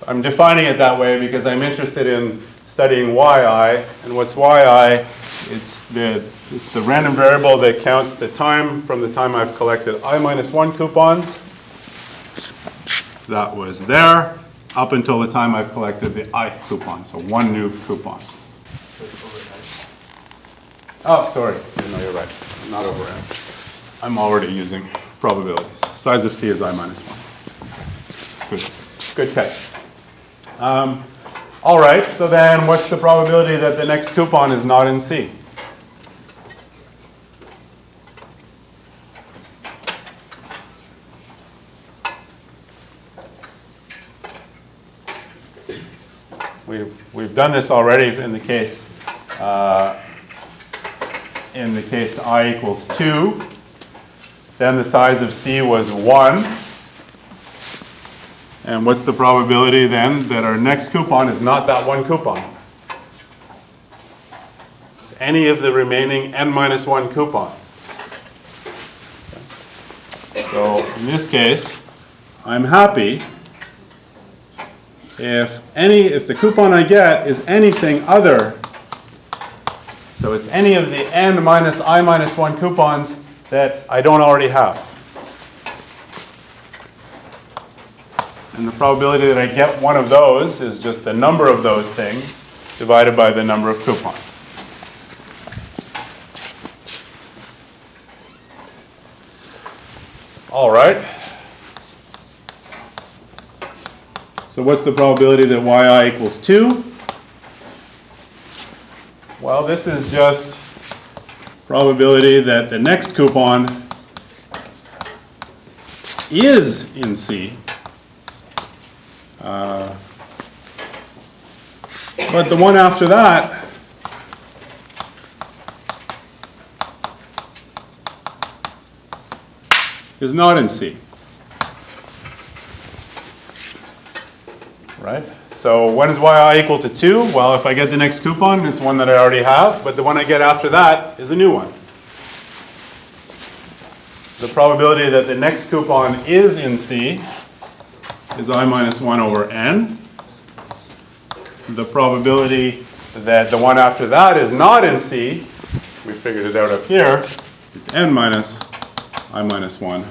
I'm defining it that way because I'm interested in studying yi, and what's yi? It's the random variable that counts the time from the time I've collected I minus 1 coupons. That was there up until the time I've collected the ith coupon, so 1 new coupon. Oh, sorry. No, you're right. I'm not over n. I'm already using probabilities. Size of C is I minus 1. Good catch. All right, so then what's the probability that the next coupon is not in C? We've done this already in the case I equals 2. Then the size of C was 1. And what's the probability then that our next coupon is not that 1 coupon? Any of the remaining n minus 1 coupons. So in this case, I'm happy if the coupon I get is anything other, so it's any of the n minus I minus 1 coupons that I don't already have. And the probability that I get one of those is just the number of those things divided by the number of coupons. All right. So what's the probability that yi equals 2? Well, this is just probability that the next coupon is in C. But the one after that is not in C. Right? So when is yi equal to 2? Well, if I get the next coupon, it's one that I already have, but the one I get after that is a new one. The probability that the next coupon is in C is I minus 1 over n. The probability that the one after that is not in C, we figured it out up here, is n minus I minus 1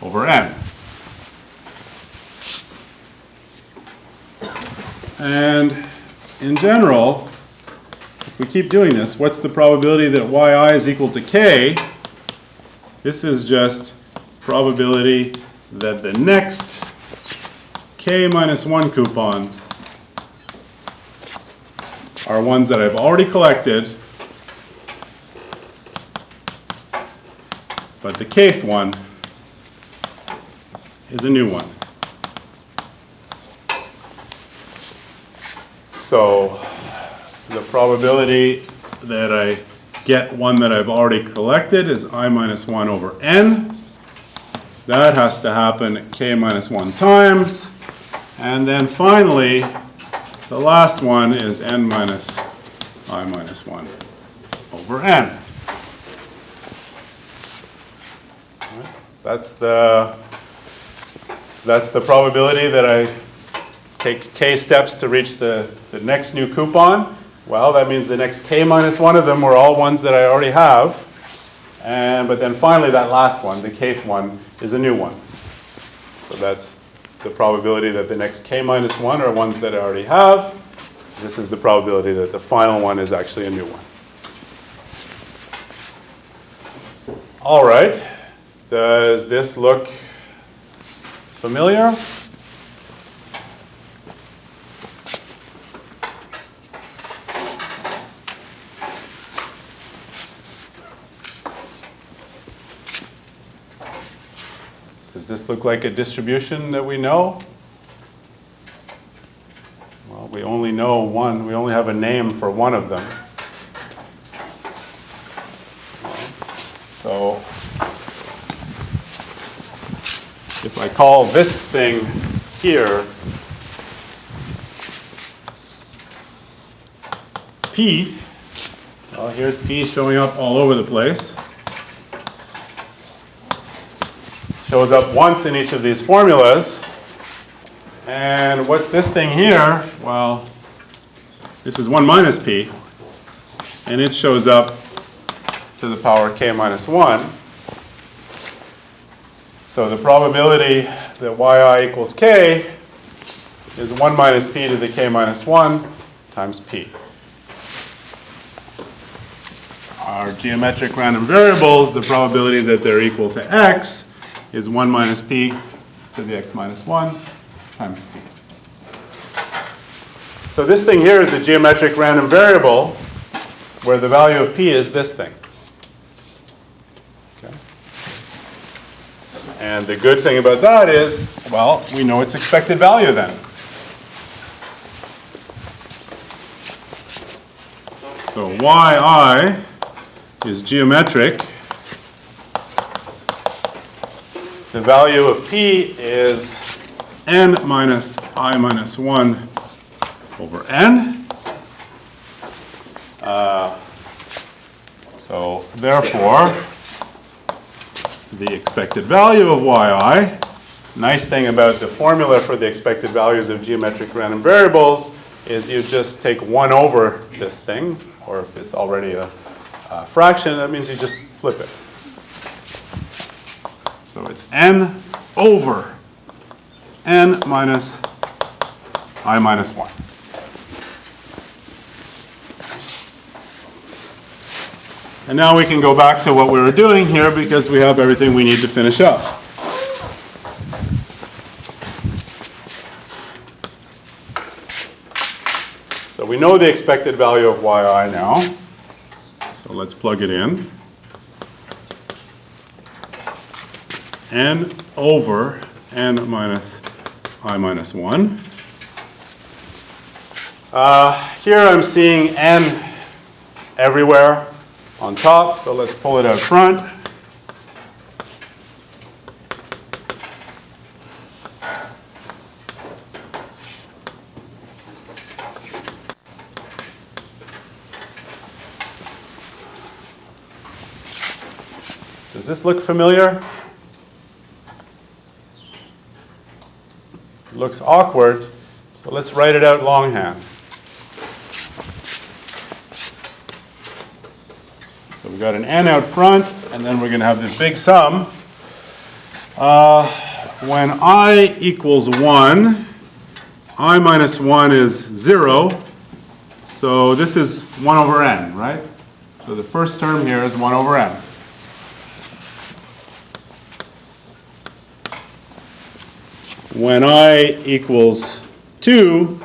over n. And in general, if we keep doing this, what's the probability that yi is equal to k? This is just probability that the next k minus 1 coupons are ones that I've already collected, but the kth one is a new one. So the probability that I get one that I've already collected is I minus 1 over n. That has to happen k minus 1 times. And then finally, the last one is n minus I minus 1 over n. That's the probability that I take k steps to reach the next new coupon. Well, that means the next k minus 1 of them were all ones that I already have. But then finally that last one, the kth one, is a new one. So that's the probability that the next k minus 1 are ones that I already have. This is the probability that the final one is actually a new one. All right. Does this look familiar? Does this look like a distribution that we know? Well, we only know one. We only have a name for one of them. So if I call this thing here P, well, here's P showing up all over the place. Shows up once in each of these formulas. And what's this thing here? Well, this is 1 minus P. And it shows up to the power k minus 1. So the probability that yi equals k is 1 minus p to the k minus 1 times p. Our geometric random variables, the probability that they're equal to x is 1 minus p to the x minus 1 times p. So this thing here is a geometric random variable where the value of p is this thing. Okay. And the good thing about that is, well, we know its expected value then. So yi is geometric. The value of p is n minus I minus 1 over n. So therefore, the expected value of yi, nice thing about the formula for the expected values of geometric random variables is you just take 1 over this thing, or if it's already a fraction, that means you just flip it. So it's n over n minus I minus 1. And now we can go back to what we were doing here because we have everything we need to finish up. So we know the expected value of yi now. So let's plug it in. N over n minus I minus 1. Here I'm seeing n everywhere on top, so let's pull it out front. Does this look familiar? It looks awkward, so let's write it out longhand. we've got an n out front, and then we're going to have this big sum. When I equals 1, I minus 1 is 0. So this is 1 over n, right? So the first term here is 1 over n. When I equals 2,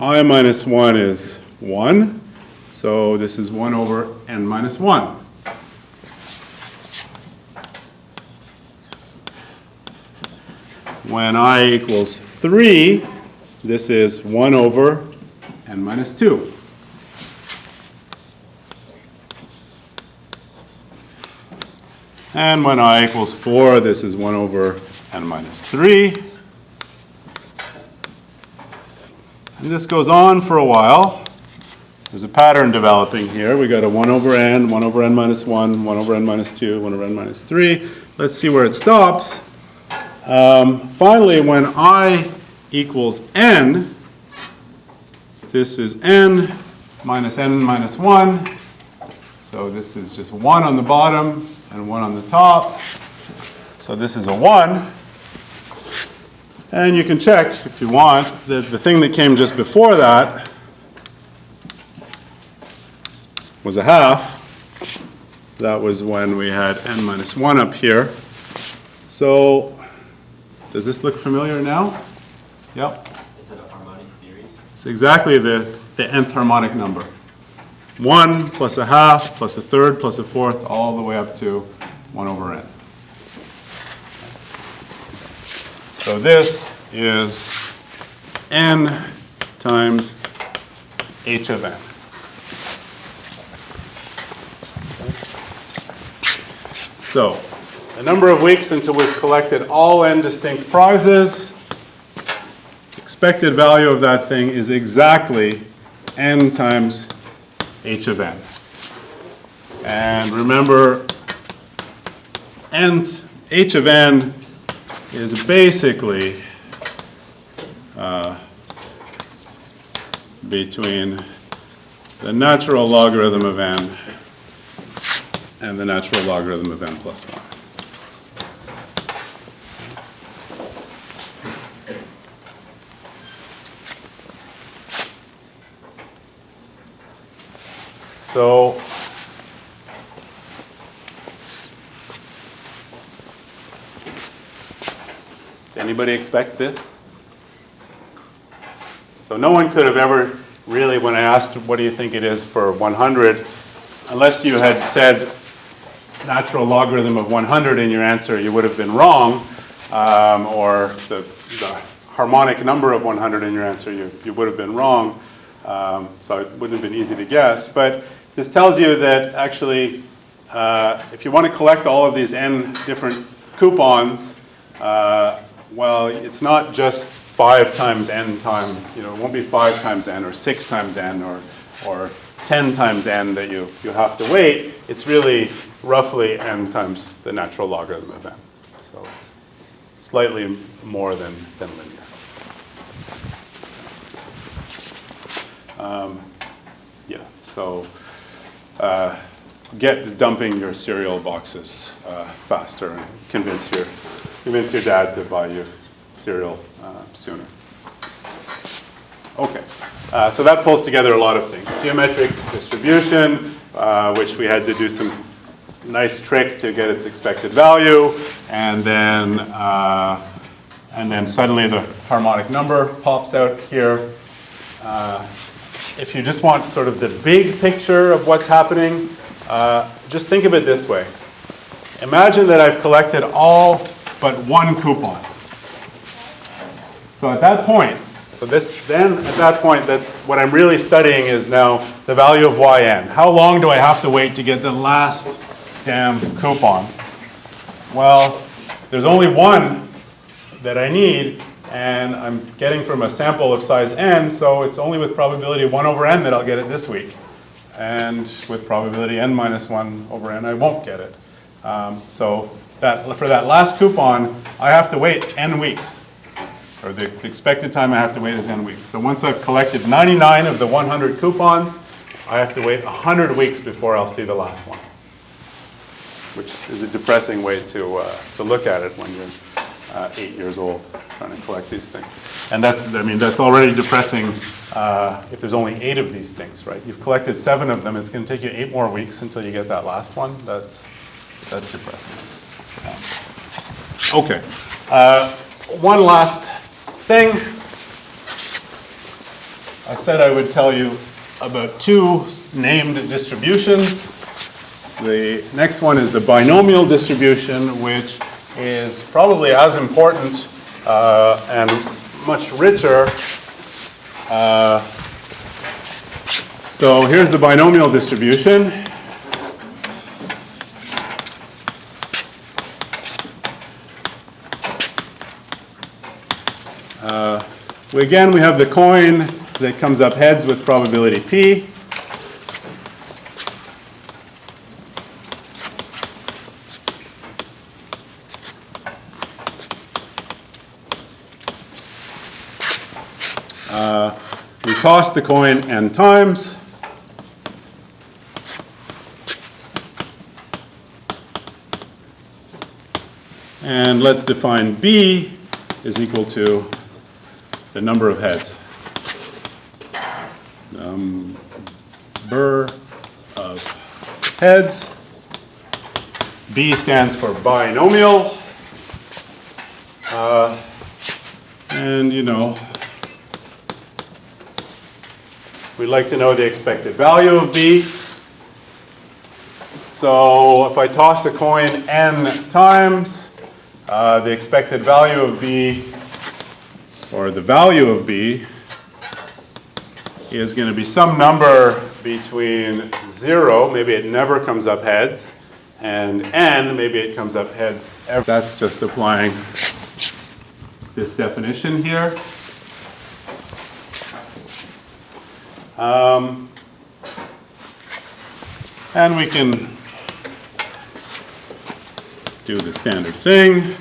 I minus 1 is 1. So this is 1 over n minus 1. When I equals 3, this is 1 over n minus 2. And when I equals 4, this is 1 over n minus 3. And this goes on for a while. There's a pattern developing here. We got a 1 over n minus 1, 1 over n minus 2, 1 over n minus 3. Let's see where it stops. Finally, when I equals n, this is n minus 1. So this is just 1 on the bottom and 1 on the top. So this is a 1. And you can check, if you want, that the thing that came just before that was a half. That was when we had n minus 1 up here. So does this look familiar now? Yep. Is it a harmonic series? It's exactly the nth harmonic number. 1 plus a half plus a third plus a fourth all the way up to 1 over n. So this is n times h of n. So the number of weeks until we've collected all n distinct prizes, expected value of that thing is exactly n times h of n. And remember, h of n is basically between the natural logarithm of n and the natural logarithm of n plus 1. So did anybody expect this? So no one could have ever really, when I asked what do you think it is for 100, unless you had said natural logarithm of 100 in your answer, you would have been wrong, or the harmonic number of 100 in your answer, you would have been wrong. So it wouldn't have been easy to guess. But this tells you that actually, if you want to collect all of these n different coupons, well, it's not just 5 times n time, it won't be 5 times n or 6 times n or 10 times n that you have to wait. It's really roughly n times the natural logarithm of n. So it's slightly more than linear. Yeah, so get dumping your cereal boxes faster and convince your dad to buy you cereal sooner. Okay, so that pulls together a lot of things. Geometric distribution, which we had to do some nice trick to get its expected value, and then suddenly the harmonic number pops out here. If you just want sort of the big picture of what's happening, just think of it this way. Imagine that I've collected all but one coupon. So at that point, that's what I'm really studying is now the value of yn. How long do I have to wait to get the last damn coupon? Well, there's only one that I need, and I'm getting from a sample of size n, so it's only with probability 1 over n that I'll get it this week. And with probability n minus 1 over n, I won't get it. So for that last coupon, I have to wait n weeks. Or the expected time I have to wait is n weeks. So once I've collected 99 of the 100 coupons, I have to wait 100 weeks before I'll see the last one. which is a depressing way to look at it when you're 8 years old trying to collect these things. And that's already depressing if there's only 8 of these things, right? You've collected 7 of them. It's going to take you 8 more weeks until you get that last one. That's depressing. Okay. One last thing. I said I would tell you about 2 named distributions. The next one is the binomial distribution, which is probably as important and much richer. So here's the binomial distribution. Again, we have the coin that comes up heads with probability p. We toss the coin n times. And let's define b is equal to the number of heads. Number of heads. B stands for binomial. And you know, we'd like to know the expected value of b. So if I toss the coin n times, the expected value of b, or the value of b, is going to be some number between 0, maybe it never comes up heads, and n, maybe it comes up heads. That's just applying this definition here. And we can do the standard thing.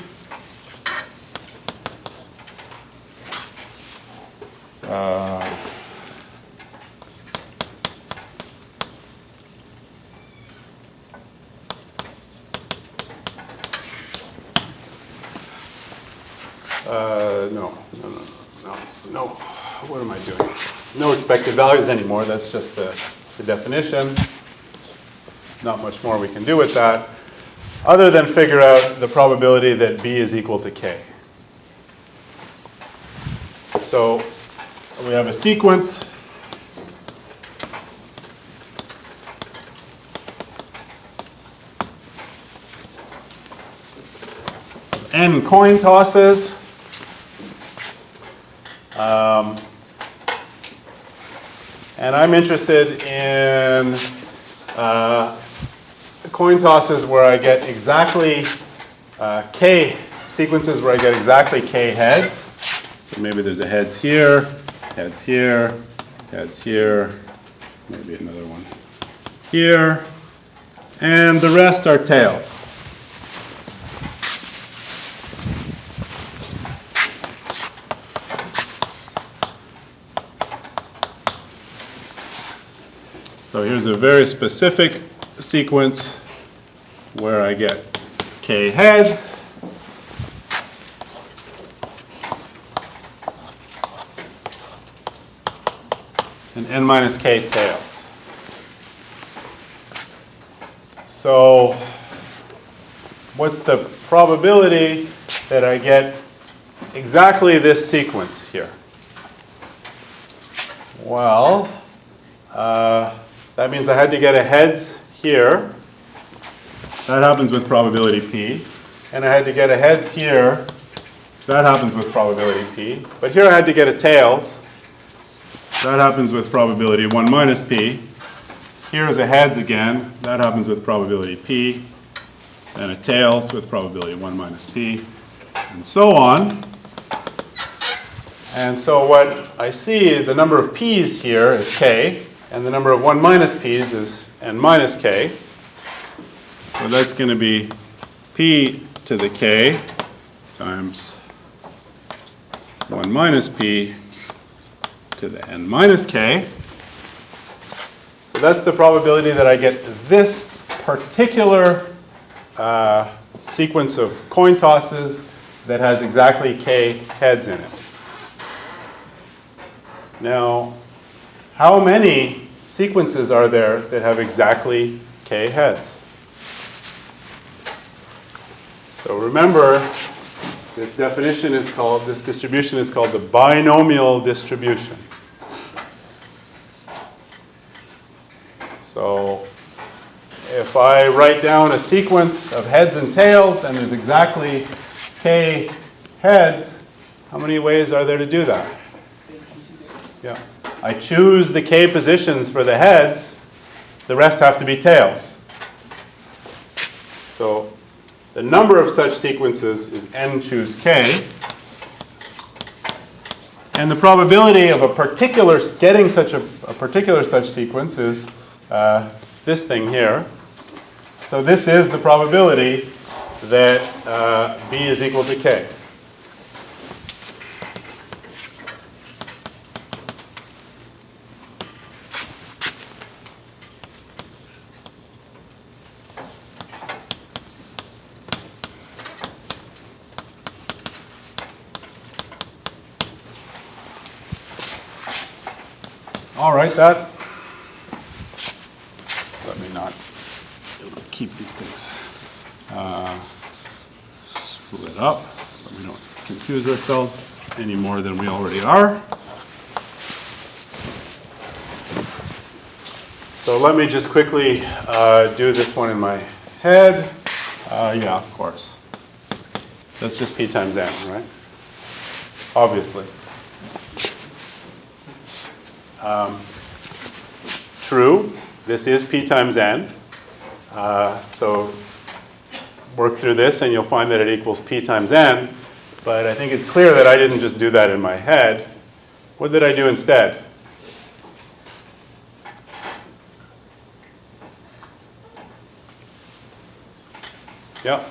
No. What am I doing? No expected values anymore. That's just the definition. Not much more we can do with that, other than figure out the probability that b is equal to k. So we have a sequence. N coin tosses. And I'm interested in coin tosses where I get exactly k, sequences where I get exactly k heads. So maybe there's a heads here, heads here, heads here, maybe another one here, and the rest are tails. So here's a very specific sequence where I get k heads. And n minus k tails. So what's the probability that I get exactly this sequence here? Well, that means I had to get a heads here. That happens with probability p. And I had to get a heads here. That happens with probability p. But here I had to get a tails. That happens with probability 1 minus p. Here is a heads again. That happens with probability p. And a tails with probability 1 minus p. And so on. And so what I see, the number of p's here is k. And the number of 1 minus p's is n minus k. So that's going to be p to the k times 1 minus p to the n minus k. So that's the probability that I get this particular sequence of coin tosses that has exactly k heads in it. Now, how many sequences are there that have exactly k heads? So remember, this distribution is called the binomial distribution. So if I write down a sequence of heads and tails and there's exactly k heads, how many ways are there to do that? Yeah. I choose the k positions for the heads, the rest have to be tails. So the number of such sequences is n choose k. And the probability of getting such a particular such sequence is this thing here. So this is the probability that b is equal to k. All right, let me not keep these things split up so we don't confuse ourselves any more than we already are. So let me just quickly do this one in my head. Yeah, of course. That's just p times n, right? Obviously. True, this is p times n. So work through this and you'll find that it equals p times n. But I think it's clear that I didn't just do that in my head. What did I do instead? Yeah.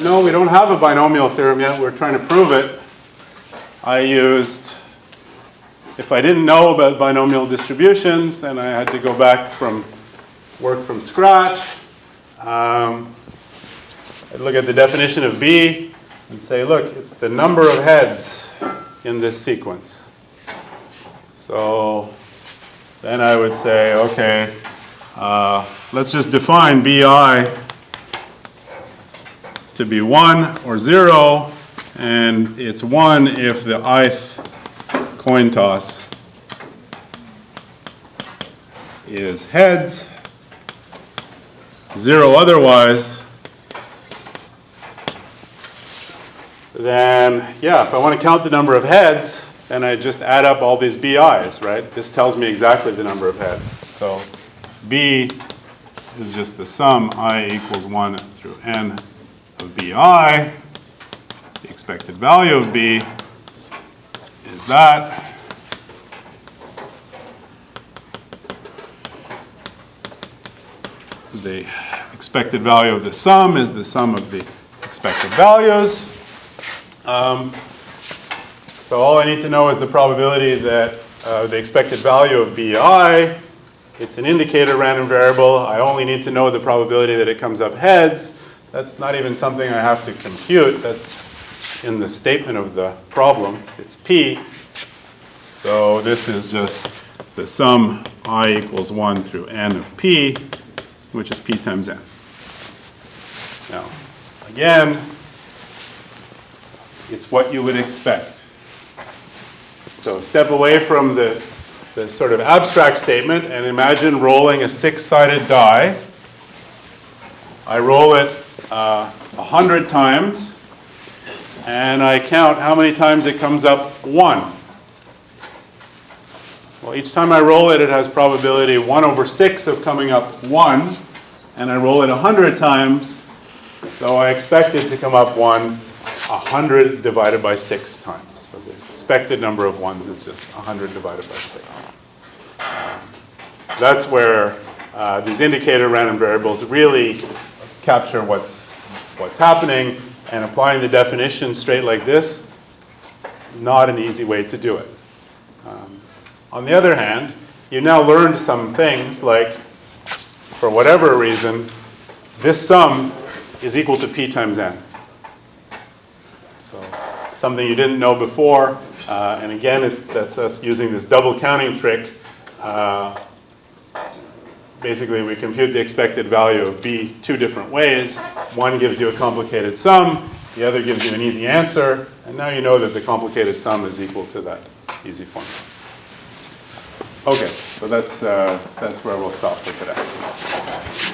No, we don't have a binomial theorem yet. We're trying to prove it. I used, if I didn't know about binomial distributions and I had to go back work from scratch, I'd look at the definition of B and say, look, it's the number of heads in this sequence. So then I would say, okay, let's just define BI to be 1 or 0, and it's 1 if the ith coin toss is heads, 0 otherwise. Then, yeah, if I want to count the number of heads, then I just add up all these BIs, right? This tells me exactly the number of heads. So B is just the sum I equals 1 through n of BI. The expected value of B is that. The expected value of the sum is the sum of the expected values. So all I need to know is the probability that the expected value of BI, it's an indicator random variable. I only need to know the probability that it comes up heads. That's not even something I have to compute. That's in the statement of the problem. It's P. So this is just the sum I equals 1 through n of P, which is P times n. Now, again, it's what you would expect. So step away from the sort of abstract statement and imagine rolling a 6-sided die. I roll it 100 times, and I count how many times it comes up 1. Well, each time I roll it, it has probability 1 over 6 of coming up 1, and I roll it 100 times, so I expect it to come up 1 100 divided by 6 times. So the expected number of ones is just 100 divided by 6. That's where these indicator random variables really capture what's happening, and applying the definition straight like this, not an easy way to do it. On the other hand, you now learned some things like, for whatever reason, this sum is equal to p times n. So something you didn't know before, and again, that's us using this double counting trick. Basically, we compute the expected value of b two different ways. One gives you a complicated sum, the other gives you an easy answer, and now you know that the complicated sum is equal to that easy formula. Okay, so that's where we'll stop for today.